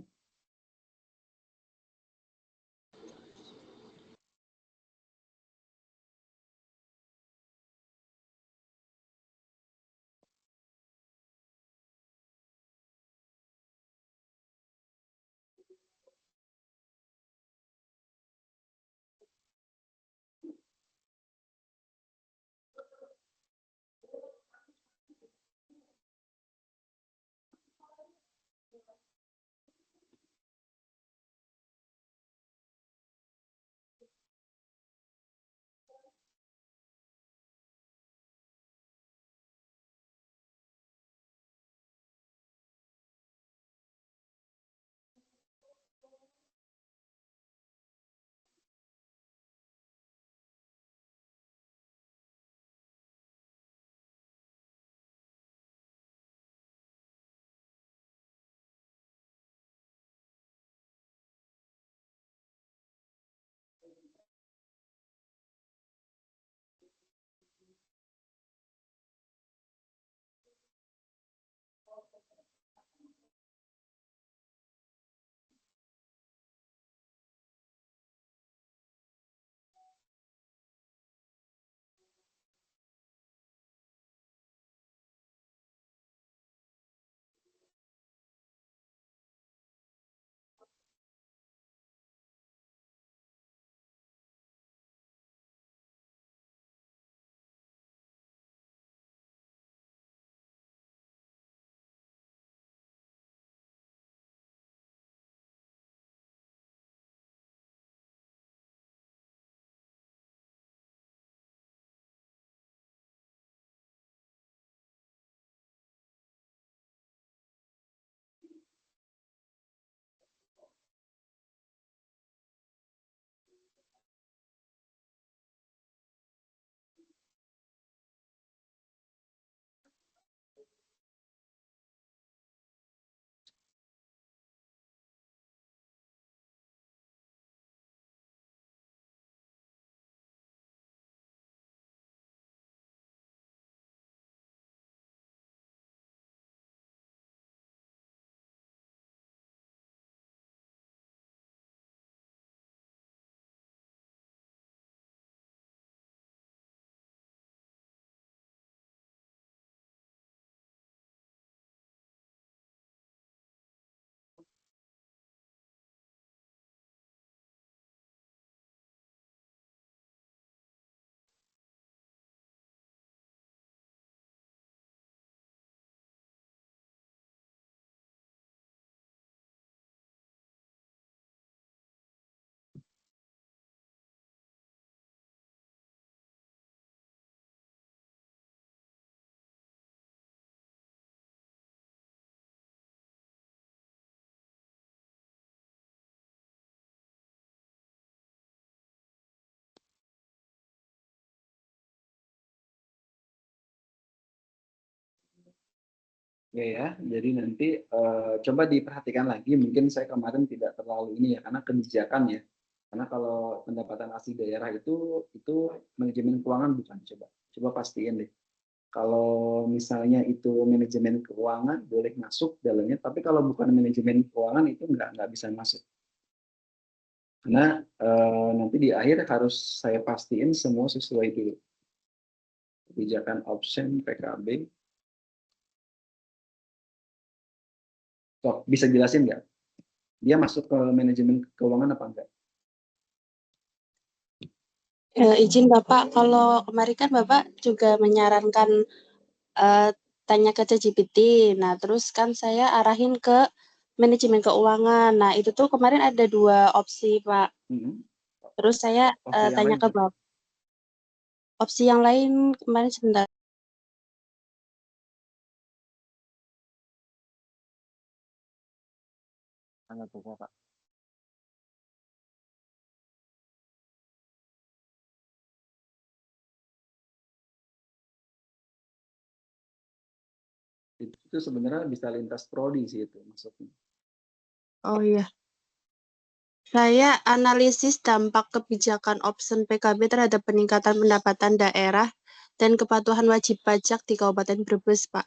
Speaker 1: Ya, jadi nanti coba diperhatikan lagi. Mungkin saya kemarin tidak terlalu ini ya, karena kebijakan ya. Karena kalau pendapatan asli daerah itu manajemen keuangan bukan. Coba pastiin deh. Kalau misalnya itu manajemen keuangan boleh masuk dalamnya, tapi kalau bukan manajemen keuangan itu nggak bisa masuk. Karena nanti di akhir harus saya pastiin semua sesuai dulu. Kebijakan option PKB. Bisa jelasin nggak? Dia masuk ke manajemen keuangan apa enggak?
Speaker 5: Izin Bapak, kalau kemarin kan Bapak juga menyarankan tanya ke ChatGPT. Nah, terus kan saya arahin ke manajemen keuangan. Nah, itu tuh kemarin ada 2 opsi, Pak.
Speaker 1: Mm-mm.
Speaker 5: Terus saya,
Speaker 1: Opsi yang
Speaker 5: tanya
Speaker 1: lain
Speaker 5: ke
Speaker 1: apa?
Speaker 5: opsi yang lain kemarin sebentar.
Speaker 2: Tanya tuh, Pak.
Speaker 1: Itu sebenarnya bisa lintas prodi sih itu maksudnya.
Speaker 5: Oh iya. Saya analisis dampak kebijakan option PKB terhadap peningkatan pendapatan daerah dan kepatuhan wajib pajak di Kabupaten Brebes, Pak.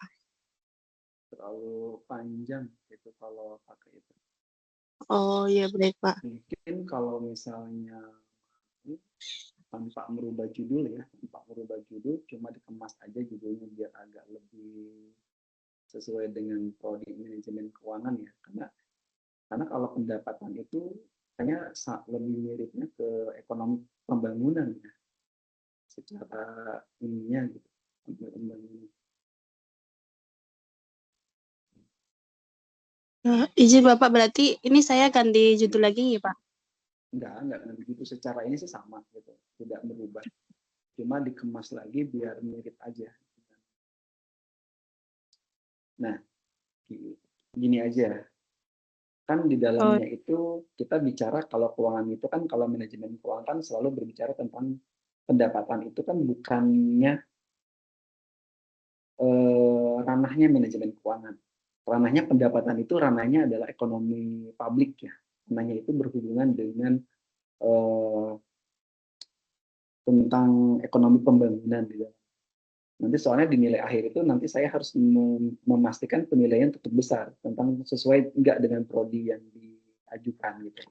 Speaker 1: Terlalu panjang itu kalau pakai itu.
Speaker 5: Oh iya, baik, Pak.
Speaker 1: Mungkin kalau misalnya tanpa merubah judul ya, tanpa merubah judul, cuma dikemas aja judulnya biar agak lebih sesuai dengan prodi manajemen keuangan ya. Karena kalau pendapatan itu kayaknya lebih miripnya ke ekonomi pembangunan ya, secara ininya gitu. Pembangunan.
Speaker 5: Izin Bapak, berarti ini saya ganti judul lagi ya, Pak?
Speaker 1: Enggak begitu. Secara ini sih sama gitu, tidak berubah. Cuma dikemas lagi biar mirip aja. Nah, gini aja. Kan di
Speaker 5: Oh,
Speaker 1: dalamnya itu kita bicara kalau keuangan itu kan, kalau manajemen keuangan kan selalu berbicara tentang pendapatan itu kan bukannya ranahnya manajemen keuangan. Ranahnya pendapatan itu ranahnya adalah ekonomi publik ya. Ranahnya itu berhubungan dengan tentang ekonomi pembangunan di dalam. Nanti soalnya di nilai akhir itu nanti saya harus memastikan penilaian tetap besar tentang sesuai enggak dengan prodi yang diajukan gitu.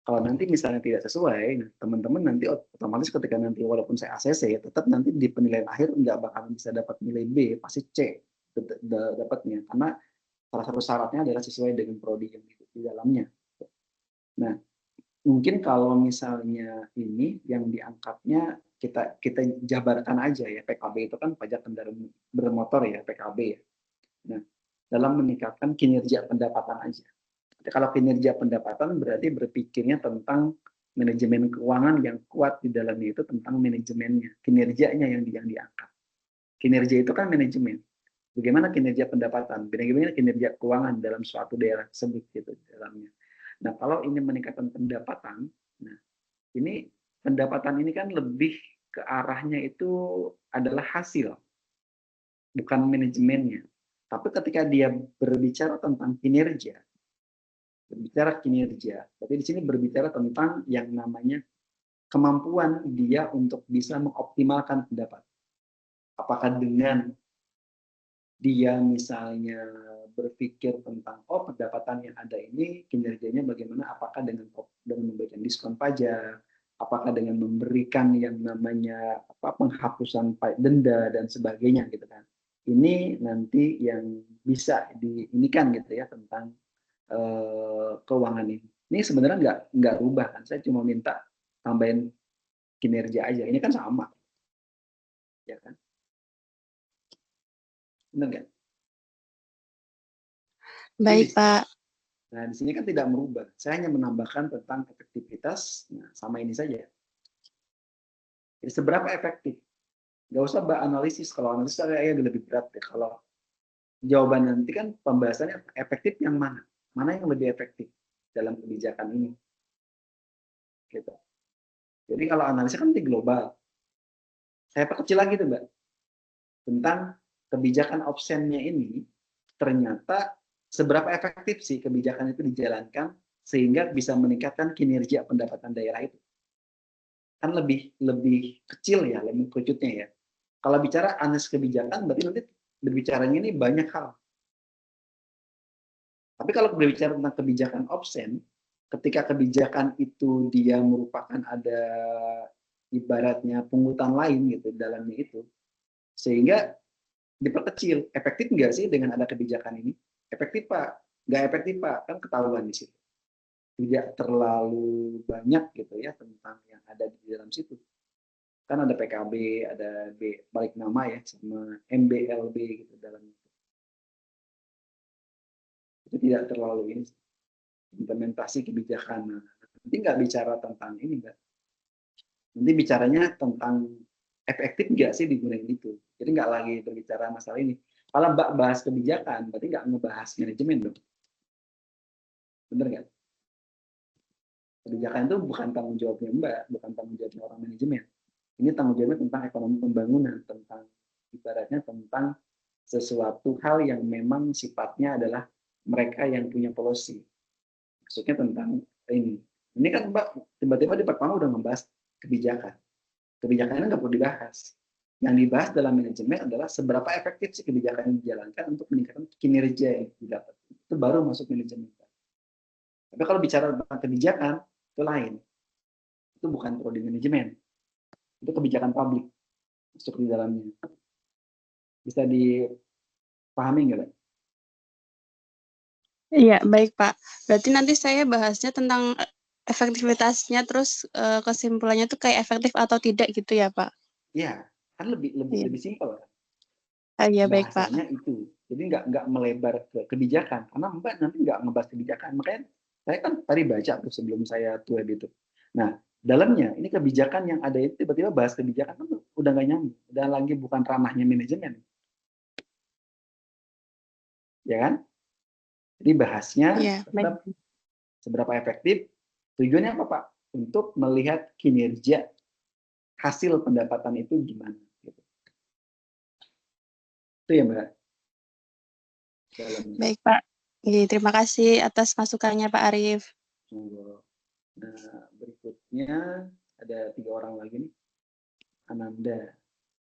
Speaker 1: Kalau nanti misalnya tidak sesuai, teman-teman nanti otomatis ketika nanti walaupun saya ACC, tetap nanti di penilaian akhir nggak bakalan bisa dapat nilai B, pasti C dapatnya. Karena salah satu syaratnya adalah sesuai dengan prodi yang di dalamnya. Nah, mungkin kalau misalnya ini yang diangkatnya kita jabarkan aja ya, PKB itu kan pajak kendaraan bermotor ya, PKB ya. Nah, dalam meningkatkan kinerja pendapatan aja. Kalau kinerja pendapatan berarti berpikirnya tentang manajemen keuangan yang kuat di dalamnya itu tentang manajemennya, kinerjanya yang diangkat. Kinerja itu kan manajemen. Bagaimana kinerja pendapatan, bagaimana kinerja keuangan dalam suatu daerah tersebut gitu di dalamnya. Nah, kalau ini meningkatkan pendapatan, nah ini pendapatan ini kan lebih ke arahnya itu adalah hasil, bukan manajemennya. Tapi ketika dia berbicara tentang kinerja, tapi di sini berbicara tentang yang namanya kemampuan dia untuk bisa mengoptimalkan pendapat. Apakah dengan dia misalnya berpikir tentang pendapatan yang ada ini kinerjanya bagaimana, apakah dengan memberikan diskon pajak, apakah dengan memberikan yang namanya penghapusan denda dan sebagainya gitu kan. Ini nanti yang bisa diinikan gitu ya tentang keuangan ini. Ini sebenarnya nggak rubah kan, saya cuma minta tambahin kinerja aja. Ini kan sama, ya kan? Benar nggak?
Speaker 5: baik, Pak.
Speaker 1: Nah, di sini kan tidak merubah. Saya hanya menambahkan tentang efektivitas. Nah, sama ini saja. Jadi seberapa efektif? Nggak usah analisis. Kalau analisis saya lebih berat ya. Kalau jawaban nanti kan pembahasannya efektif yang mana? Mana yang lebih efektif dalam kebijakan ini? Gitu. Jadi kalau analisis kan di global. Saya perkecil lagi tuh, Mbak. Tentang kebijakan optionnya ini, ternyata seberapa efektif sih kebijakan itu dijalankan sehingga bisa meningkatkan kinerja pendapatan daerah itu. Kan lebih kecil ya, lebih kerucutnya ya. Kalau bicara analisis kebijakan, berarti nanti berbicaranya ini banyak hal. Tapi kalau berbicara tentang kebijakan option, ketika kebijakan itu dia merupakan ada ibaratnya pungutan lain gitu dalamnya itu, sehingga diperkecil. Efektif nggak sih dengan ada kebijakan ini? Efektif Pak? Nggak efektif Pak? Kan ketahuan di situ. Tidak terlalu banyak gitu ya tentang yang ada di dalam situ. Kan ada PKB, ada balik nama ya, sama MBLB gitu dalam itu. Itu tidak terlalu ini implementasi kebijakan. Nah, nanti nggak bicara tentang ini, nggak. Nanti bicaranya tentang efektif nggak sih digunakan itu. Jadi nggak lagi berbicara masalah ini. Kalau Mbak bahas kebijakan, berarti nggak ngebahas manajemen dong. Bener nggak? Kebijakan itu bukan tanggung jawabnya Mbak, bukan tanggung jawabnya orang manajemen. Ini tanggung jawabnya tentang ekonomi pembangunan, tentang ibaratnya tentang sesuatu hal yang memang sifatnya adalah mereka yang punya policy. Maksudnya tentang ini. Ini kan Mbak tiba-tiba di pertama udah membahas kebijakan. Kebijakannya nggak perlu dibahas. Yang dibahas dalam manajemen adalah seberapa efektif sih kebijakan yang dijalankan untuk meningkatkan kinerja yang didapat. Itu baru masuk manajemen. Tapi kalau bicara tentang kebijakan, itu lain. Itu bukan prodi manajemen. Itu kebijakan publik masuk di dalamnya. Bisa dipahami nggak, Pak?
Speaker 5: Iya, baik Pak. Berarti nanti saya bahasnya tentang efektivitasnya, terus kesimpulannya tuh kayak efektif atau tidak gitu ya Pak?
Speaker 1: Iya, kan lebih
Speaker 5: Iya.
Speaker 1: simpel kan?
Speaker 5: Iya, baik Pak.
Speaker 1: Bahasanya itu. Jadi nggak melebar ke kebijakan. Karena Mbak nanti nggak ngebahas kebijakan. Makanya saya kan tadi baca tuh sebelum saya tuh itu. Nah, dalamnya ini kebijakan yang ada itu tiba-tiba bahas kebijakan kan udah nggak nyambung. Udah lagi bukan ranahnya manajemen. Ya kan? Jadi bahasnya
Speaker 5: Iya, baik.
Speaker 1: tetap seberapa efektif. Tujuannya apa, Pak? Untuk melihat kinerja hasil pendapatan itu gimana. Gitu. Itu ya, Mbak. Dalamnya.
Speaker 5: Baik Pak. Iya, terima kasih atas masukannya Pak Arief.
Speaker 1: Nah, berikutnya ada 3 orang lagi nih. Ananda.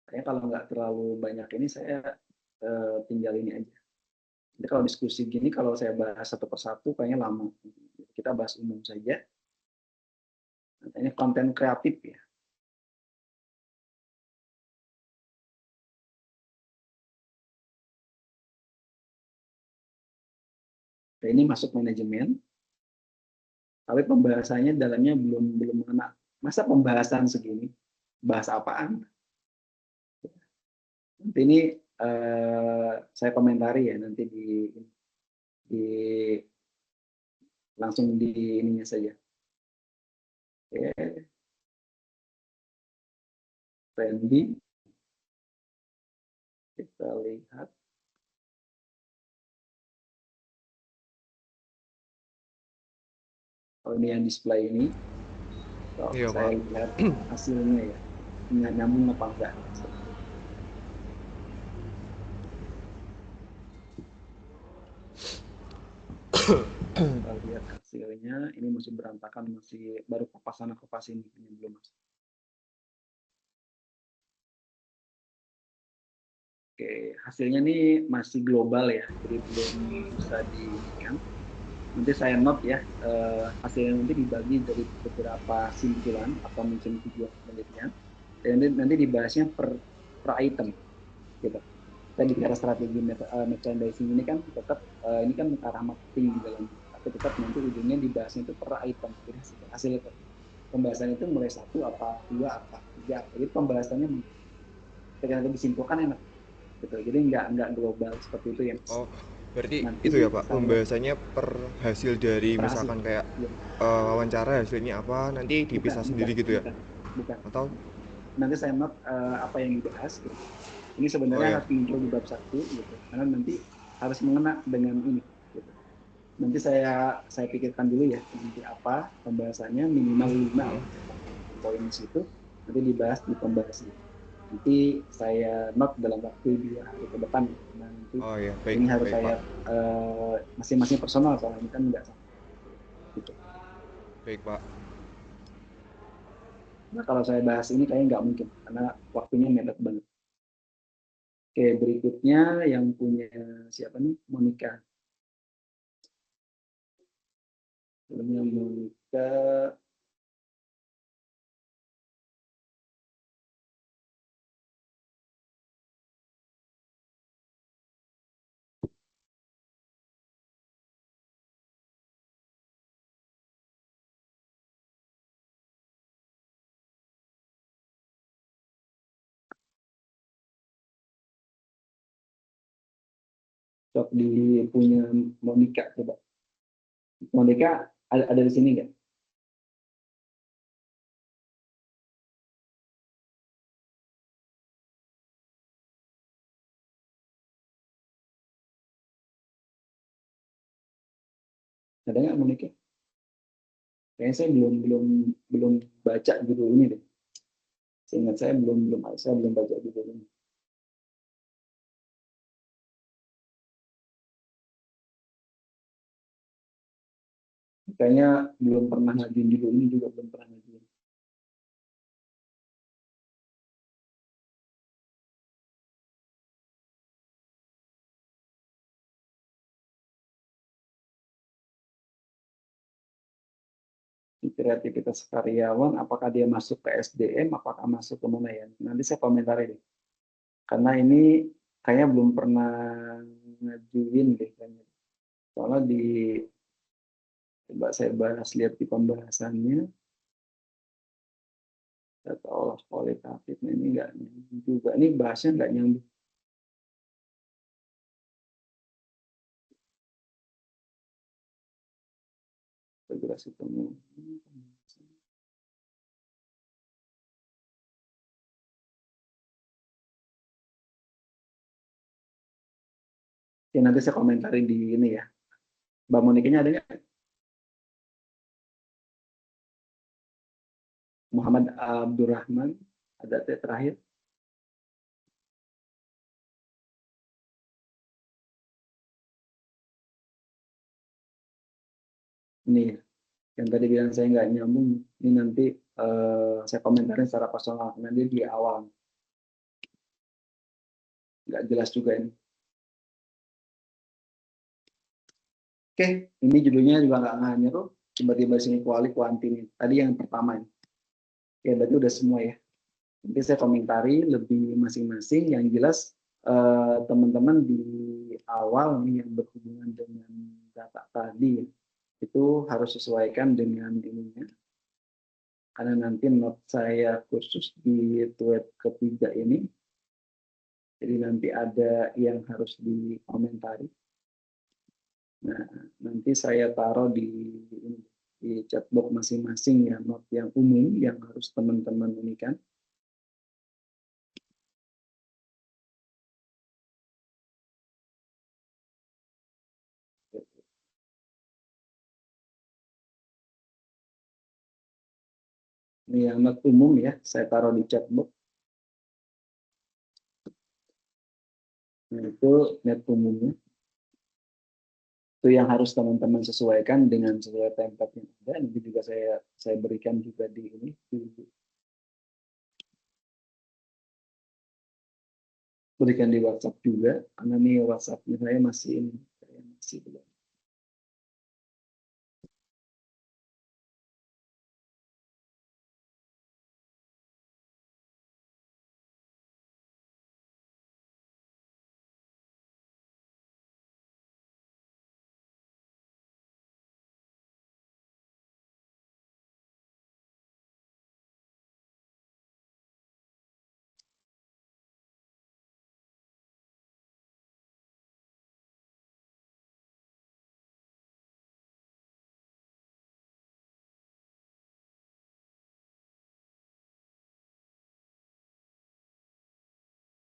Speaker 1: Saya kalau nggak terlalu banyak ini saya tinggal ini aja. Jadi kalau diskusi gini kalau saya bahas satu persatu kayaknya lama. Kita bahas umum saja. Nah, ini konten kreatif ya. Nah, ini masuk manajemen. Tapi pembahasannya dalamnya belum mengenal. Masa pembahasan segini? Bahas apaan? Nanti ini saya komentari ya nanti di langsung di ininya saja. Oke. Randy, kita lihat. Oh, ini yang display ini. So,
Speaker 6: Iya,
Speaker 1: saya
Speaker 6: Pak.
Speaker 1: lihat hasilnya ya. Nyambung apa enggak. Kita lihat hasilnya. Ini masih berantakan, masih baru kupas sana kupas ini belum masuk. Oke, hasilnya ini masih global ya, jadi belum bisa diinikan. Nanti saya note ya, hasilnya nanti dibagi dari beberapa simpulan atau mungkin tujuan penelitian, dan nanti dibahasnya per item, gitu. Kita bicara strategi merchandising ini kan tetap ini kan ke arah marketing di dalam, tapi tetap nanti ujungnya dibahasnya itu per item. Jadi hasil pembahasan itu mulai 1 apa 2 apa 3 apa. Jadi pembahasannya ketika nanti disimpulkan enak. Gitu. Jadi nggak global seperti itu ya.
Speaker 6: Oh, berarti
Speaker 1: Nanti
Speaker 6: itu ya Pak,
Speaker 1: saya
Speaker 6: pembahasannya per hasil dari
Speaker 1: per hasil.
Speaker 6: misalkan kayak
Speaker 1: Ya.
Speaker 6: wawancara hasilnya apa, nanti dipisah sendiri gitu ya?
Speaker 1: Bukan.
Speaker 6: Atau?
Speaker 1: Nanti saya note apa yang dibahas. Gitu. Ini sebenarnya
Speaker 6: Oh, ya.
Speaker 1: harus muncul di bab 1, gitu. Karena nanti harus mengena dengan ini. Gitu. Nanti saya pikirkan dulu ya, nanti apa pembahasannya minimal 5 poin di situ, nanti dibahas di pembahasan. Nanti saya note dalam waktu 2 hari ke depan. Nah, nanti
Speaker 6: Oh ya, baik,
Speaker 1: ini harus
Speaker 6: baik,
Speaker 1: saya masing-masing personal soalnya ini kan nggak sama. Gitu.
Speaker 6: Baik, Pak.
Speaker 1: Nah, kalau saya bahas ini kayaknya nggak mungkin karena waktunya mepet banget. Oke, berikutnya yang punya siapa nih? Monica. Filmnya Monica. Cok di punya Monica coba. Monica ada di sini nggak? Ada nggak Monica? Kayaknya saya belum baca judul ini deh. Seingat saya belum baca judul ini. Kayaknya belum pernah ngajuin judul ini juga belum pernah ngajuin. Kreativitas karyawan, apakah dia masuk ke SDM, apakah masuk ke mana ya? Nanti saya komentari deh. Karena ini kayaknya belum pernah ngajuin deh kayaknya. Soalnya coba saya bahas lihat di pembahasannya. Data olah kualitatif, ini enggak juga. Ini bahasnya enggak nyambung. Integrasi temu. Ya nanti saya komentari di ini ya. Mbak Monikanya ada nggak? Muhammad Abdurrahman ada terakhir. Ini ya, yang tadi bilang saya nggak nyambung. Ini nanti saya komentarin secara personal nanti di awal. Nggak jelas juga ini. Oke, ini judulnya juga nggak nyeru. Tiba-tiba sini kuanti ini. Tadi yang pertama ini. Ya berarti udah semua ya. Nanti saya komentari lebih masing-masing. Yang jelas teman-teman di awal nih yang berhubungan dengan data tadi itu harus sesuaikan dengan ininya. Karena nanti note saya khusus di thread ketiga ini. Jadi nanti ada yang harus dikomentari. Nah, nanti saya taruh di chatbox masing-masing ya, note yang umum yang harus teman-teman ini kan. Ini yang note umum ya, saya taruh di chatbox. Nah, itu net umumnya. Itu yang harus teman-teman sesuaikan dengan sesuai template yang ada. Nanti juga saya berikan juga di ini. Berikan di WhatsApp juga, karena nih WhatsApp-nya saya masih belum.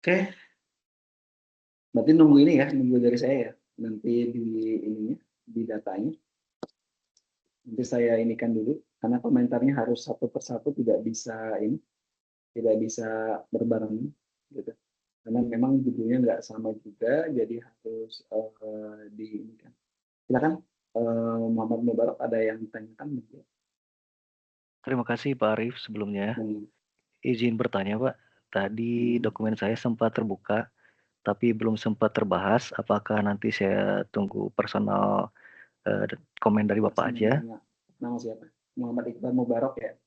Speaker 1: Oke, berarti nunggu ini ya, nunggu dari saya ya. Nanti di ininya, di datanya. Nanti saya inikan dulu, karena komentarnya harus satu persatu, tidak bisa berbarengan, gitu. Karena memang judulnya nggak sama juga, jadi harus diinikan. Silakan, Muhammad Mubarak ada yang tanyakan?
Speaker 2: Terima kasih Pak Arief sebelumnya. Izin bertanya Pak, tadi dokumen saya sempat terbuka, tapi belum sempat terbahas. Apakah nanti saya tunggu personal komen dari Bapak aja?
Speaker 1: Nama siapa? Muhammad Iqbal Mubarak ya?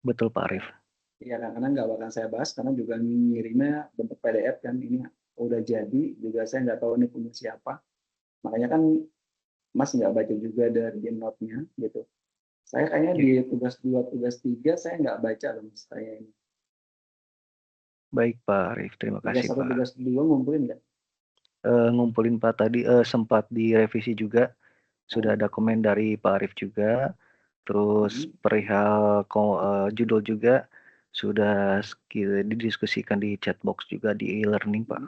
Speaker 2: Betul Pak Arief.
Speaker 1: Iya, karena nggak bakal saya bahas, karena juga ngirimnya bentuk PDF kan, ini udah jadi, juga saya nggak tahu ini punya siapa. Makanya kan Mas nggak baca juga dari note-nya gitu. Saya kayaknya di tugas 2, tugas 3 saya nggak baca loh Mas, saya ini.
Speaker 2: Baik Pak Arief, terima kasih
Speaker 1: Tugas 1,
Speaker 2: Pak.
Speaker 1: tugas 2 ngumpulin nggak?
Speaker 2: ngumpulin Pak tadi sempat direvisi juga, sudah ada komen dari Pak Arief juga, terus perihal judul juga sudah didiskusikan di chatbox juga di e-learning Pak.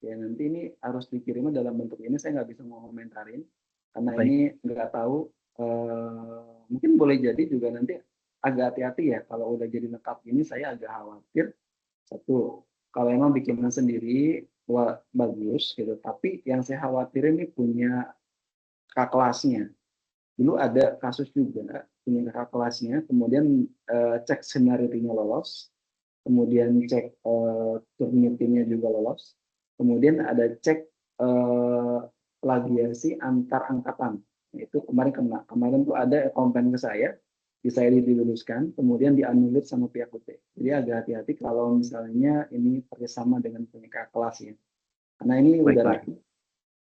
Speaker 1: Ya nanti ini harus dikirimnya dalam bentuk ini, saya nggak bisa ngomentarin karena
Speaker 2: Baik.
Speaker 1: ini nggak tahu. Mungkin boleh jadi juga nanti agak hati-hati ya kalau udah jadi lengkap ini, saya agak khawatir. Satu, kalau emang bikinan sendiri wah, bagus gitu, tapi yang saya khawatirin ini punya kakak kelasnya. Dulu ada kasus juga punya kakak kelasnya, kemudian cek seniority-nya lolos, kemudian cek Turnitin-nya juga lolos, kemudian ada cek plagiasi antar angkatan. Itu kemarin tuh ada komplain ke saya diluluskan, kemudian dianulir sama pihak UT. Jadi agak hati-hati kalau misalnya ini kerjasama dengan punya kakak kelas ya. Karena ini
Speaker 2: Baik,
Speaker 1: udah
Speaker 2: Pak.
Speaker 1: lagi,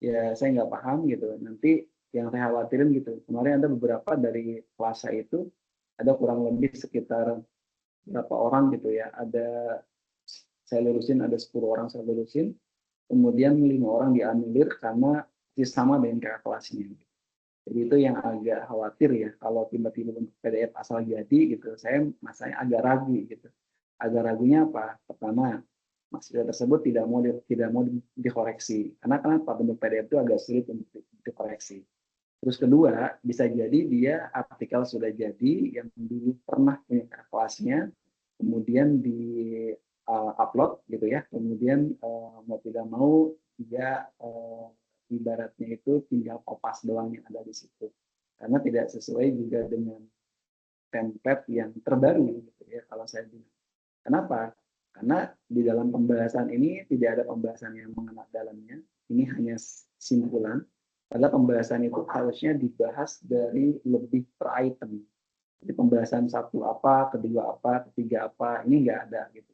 Speaker 1: ya saya nggak paham gitu. Nanti yang saya khawatirin gitu, kemarin ada beberapa dari kelas saya itu, ada kurang lebih sekitar berapa orang gitu ya, ada saya lurusin, ada 10 orang saya lurusin, kemudian 5 orang dianulir karena sama dengan kakak kelasnya. Jadi itu yang agak khawatir ya, kalau tiba-tiba bentuk PDF asal jadi gitu, masanya agak ragu gitu. Agak ragunya apa? Pertama, mahasiswa tersebut tidak mau dikoreksi. Karena kenapa? Bentuk PDF itu agak sulit untuk dikoreksi. Terus kedua, bisa jadi dia artikel sudah jadi yang dulu pernah punya kelasnya, kemudian di upload gitu ya, kemudian mau tidak mau dia ibaratnya itu tinggal kopas doang yang ada di situ, karena tidak sesuai juga dengan template yang terbaru gitu ya kalau saya bilang. Kenapa? Karena di dalam pembahasan ini tidak ada pembahasan yang mengenai dalamnya, ini hanya simpulan. Padahal pembahasan itu harusnya dibahas dari lebih per item. Jadi pembahasan satu apa, kedua apa, ketiga apa, ini nggak ada gitu.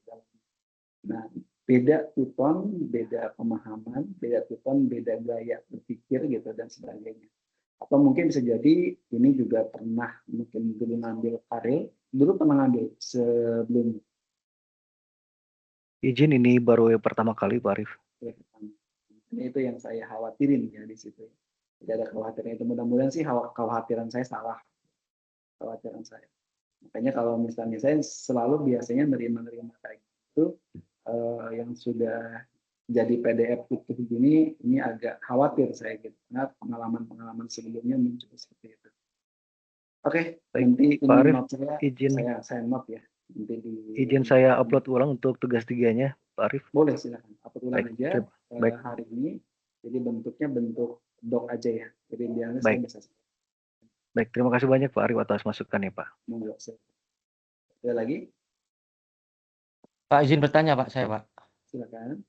Speaker 1: Nah, beda tuton, beda pemahaman, beda tuton, beda gaya berpikir gitu dan sebagainya. Atau mungkin bisa jadi ini juga pernah mungkin dulu ngambil karel, dulu pernah ngambil sebelum.
Speaker 2: Izin ini baru yang pertama kali Pak Arief.
Speaker 1: Itu yang saya khawatirin ya di situ. Tidak ada kekhawatiran itu. Mudah-mudahan sih kekhawatiran saya salah. Kekhawatiran saya. Makanya kalau misalnya saya selalu biasanya nerima kayak gitu, yang sudah jadi PDF utuh begini, ini agak khawatir saya gitu. Karena pengalaman-pengalaman sebelumnya muncul seperti itu. Oke, nanti
Speaker 2: Pak Arief,
Speaker 1: saya note ya. Nanti
Speaker 2: izin saya upload ulang untuk tugas 3-nya, Pak Arief.
Speaker 1: Boleh, silakan. Upload ulang
Speaker 2: Baik,
Speaker 1: aja hari ini. Jadi bentuknya bentuk doc aja ya. Jadi biarnya saya bisa.
Speaker 2: Baik, terima kasih banyak Pak Arief atas masukannya Pak.
Speaker 1: Monggo. Ada lagi?
Speaker 7: Pak, izin bertanya Pak, saya Pak.
Speaker 1: Silakan.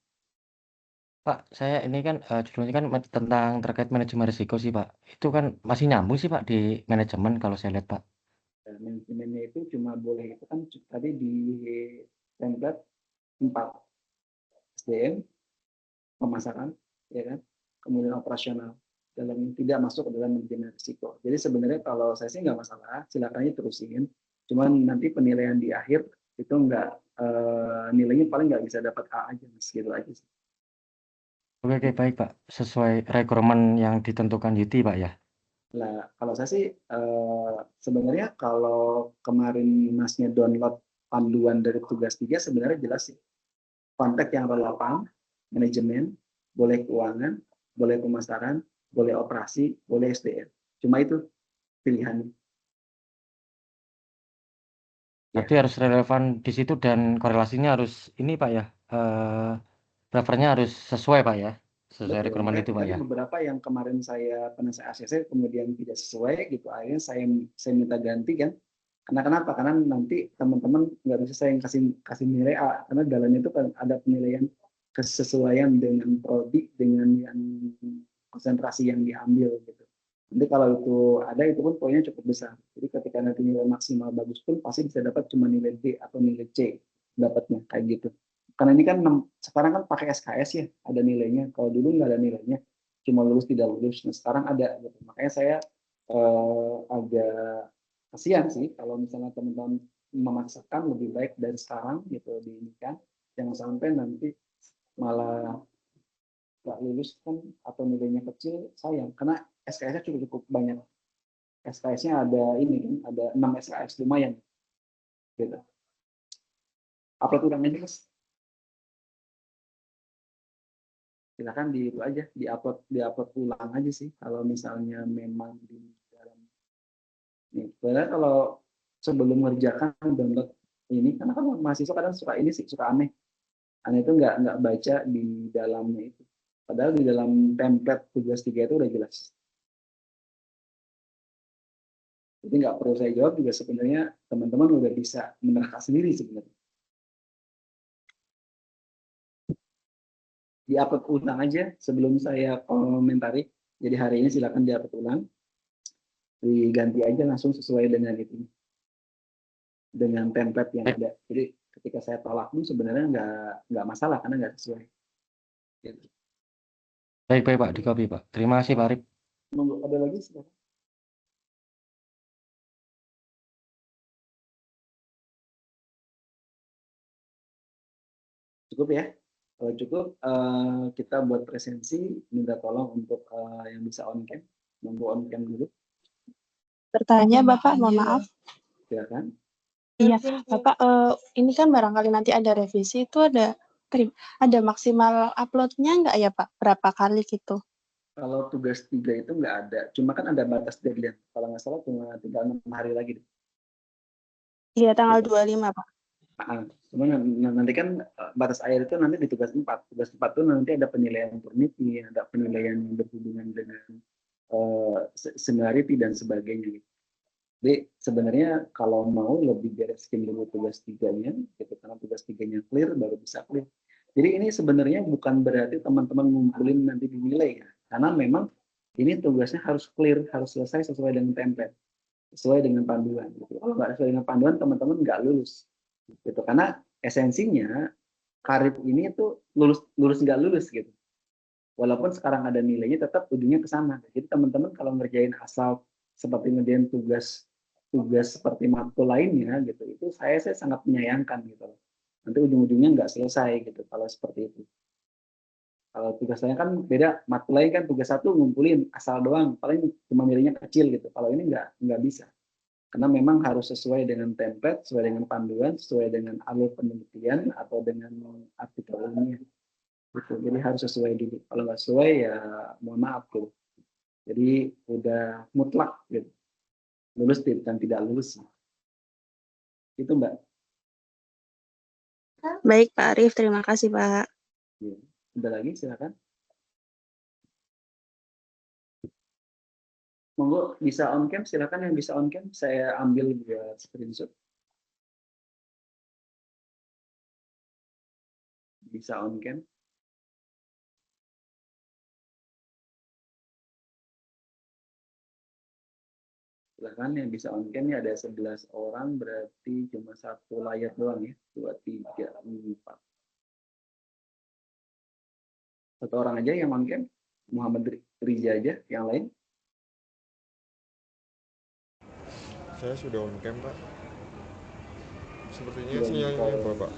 Speaker 7: Pak, saya ini kan judulnya kan tentang terkait manajemen risiko sih Pak. Itu kan masih nyambung sih Pak di manajemen kalau saya lihat Pak.
Speaker 1: Manajemennya itu cuma boleh itu kan tadi di template 4 SDM, pemasaran, ya kan, kemudian operasional, dalam tidak masuk ke dalam manajemen risiko. Jadi sebenarnya kalau saya sih nggak masalah, silakan aja terusin. Cuman nanti penilaian di akhir itu nggak nilainya paling nggak bisa dapat A aja, gitu aja sih.
Speaker 7: Oke, baik Pak. Sesuai requirement yang ditentukan Yuti Pak ya.
Speaker 1: Nah, kalau saya sih sebenarnya kalau kemarin Masnya download panduan dari tugas 3 sebenarnya jelas sih. Konteks yang relevan, manajemen, boleh keuangan, boleh pemasaran, boleh operasi, boleh SDM. Cuma itu pilihannya.
Speaker 7: Berarti harus relevan di situ dan korelasinya harus ini Pak ya. Referennya harus sesuai Pak ya. Sesuai requirement itu Pak ya.
Speaker 1: Beberapa yang kemarin pernah saya ACC kemudian tidak sesuai gitu, akhirnya saya minta ganti kan. Karena kenapa? Karena nanti teman-teman nggak bisa saya kasih nilai A, karena dalamnya itu ada penilaian kesesuaian dengan prodi, dengan yang konsentrasi yang diambil gitu. Nanti kalau itu ada, itu pun poinnya cukup besar. Jadi ketika nanti nilai maksimal bagus pun pasti bisa dapat cuma nilai D atau nilai C dapatnya kayak gitu. Karena ini kan sekarang kan pakai SKS ya, ada nilainya. Kalau dulu nggak ada nilainya, cuma lulus tidak lulus. Nah sekarang ada gitu. Makanya saya agak kasihan sih kalau misalnya teman-teman memaksakan, lebih baik dari sekarang gitu diinikan, jangan sampai nanti malah lulus kan atau nilainya kecil, sayang karena SKS-nya cukup banyak. SKS-nya ada ini kan, ada 6 SKS, lumayan. Gitu. Upload ulang aja, Mas. Silakan di itu aja, di-upload ulang aja sih kalau misalnya memang di dalam nih. Padahal kalau sebelum mengerjakan download ini, karena kan mahasiswa kadang suka ini sih, suka aneh. Aneh itu nggak baca di dalamnya itu. Padahal di dalam template tugas 3 itu udah jelas. Jadi nggak perlu saya jawab juga, sebenarnya teman-teman udah bisa menerka sendiri sebenarnya. Di-upload ulang aja sebelum saya komentari. Jadi hari ini silakan di-upload ulang. Diganti aja langsung sesuai dengan itu. Dengan template yang ada. Jadi ketika saya tolak pun sebenarnya nggak masalah karena nggak sesuai. Gitu.
Speaker 7: Baik Pak, di copy Pak. Terima kasih Pak Arif.
Speaker 1: Ada lagi silakan. Cukup ya. Kalau cukup, kita buat presensi, minta tolong untuk yang bisa on cam, nunggu on cam dulu.
Speaker 5: Bertanya Bapak, mohon maaf.
Speaker 1: Silakan.
Speaker 5: Iya, Bapak, ini kan barangkali nanti ada revisi, itu ada maksimal upload-nya nggak ya Pak? Berapa kali gitu?
Speaker 1: Kalau tugas 3 itu nggak ada, cuma kan ada batas deadline. Kalau nggak salah cuma tinggal 6 hari lagi.
Speaker 5: Iya, tanggal 25 Pak.
Speaker 1: Cuma nanti kan batas akhir itu nanti di tugas 4. Tugas 4 itu nanti ada penilaian Turnitin, ada penilaian yang berhubungan dengan similarity dan sebagainya. Jadi sebenarnya kalau mau lebih bereskin dulu tugas 3-nya, gitu, karena tugas 3-nya clear baru bisa clear. Jadi ini sebenarnya bukan berarti teman-teman ngumpulin nanti dinilai ya, karena memang ini tugasnya harus clear, harus selesai sesuai dengan template, sesuai dengan panduan. Gitu. Kalau nggak sesuai dengan panduan, teman-teman nggak lulus. Gitu. Karena esensinya karir ini itu lulus nggak lulus gitu. Walaupun sekarang ada nilainya, tetap ujungnya ke sana. Jadi teman-teman kalau ngerjain asal seperti ngerjain tugas seperti matkul lainnya gitu, itu saya sangat menyayangkan gitu. Nanti ujung-ujungnya nggak selesai gitu kalau seperti itu. Kalau tugas saya kan beda, matkul lain kan tugas 1 ngumpulin asal doang, paling cuma nilainya kecil gitu. Kalau ini nggak bisa. Karena memang harus sesuai dengan template, sesuai dengan panduan, sesuai dengan alur penelitian atau dengan artikel ilmiah. Gitu. Jadi harus sesuai dulu. Kalau nggak sesuai ya mohon maaf gitu. Jadi udah mutlak gitu. Lulus dan tidak lulus. Itu Mbak.
Speaker 5: Baik Pak Arif, terima kasih Pak.
Speaker 1: Ya. Ada lagi silakan. Monggo bisa on cam, silakan yang bisa on cam saya ambil buat screenshot. Bisa on cam. Silakan yang bisa on cam ini ada 11 orang, berarti cuma 1 layar doang ya. 2, 3, 4. 1 orang aja yang on cam. Muhammad Riza aja, yang lain.
Speaker 6: Saya sudah on cam Pak. Sepertinya sinyalnya Bapak.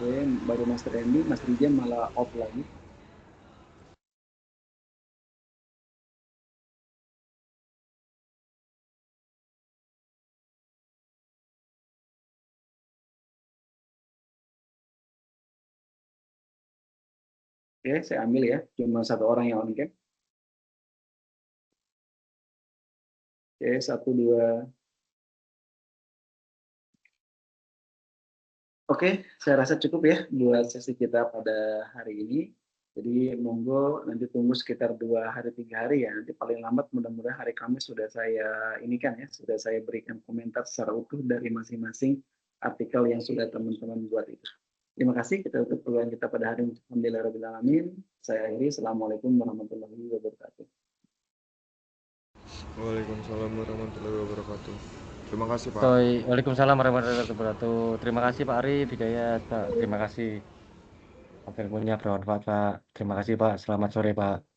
Speaker 1: Oke, baru Mas Randy, Mas Riza malah off lagi. Oke, saya ambil ya, cuma 1 orang yang on cam. Oke, 1, 2. Oke, saya rasa cukup ya buat sesi kita pada hari ini. Jadi monggo nanti tunggu sekitar 2 hari 3 hari ya. Nanti paling lambat mudah-mudahan hari Kamis sudah saya inikan ya, sudah saya berikan komentar secara utuh dari masing-masing artikel yang sudah teman-teman buat itu. Terima kasih, kita tutup pertemuan kita pada hari ini. Alhamdulillahirrahmanirrahim. Saya akhiri. Assalamualaikum warahmatullahi wabarakatuh.
Speaker 6: Waalaikumsalam warahmatullahi wabarakatuh. Terima kasih Pak.
Speaker 7: Waalaikumsalam warahmatullahi wabarakatuh. Terima kasih Pak Arif, Hidayat Pak. Terima kasih. Ilmunya bermanfaat Pak. Terima kasih Pak. Selamat sore Pak.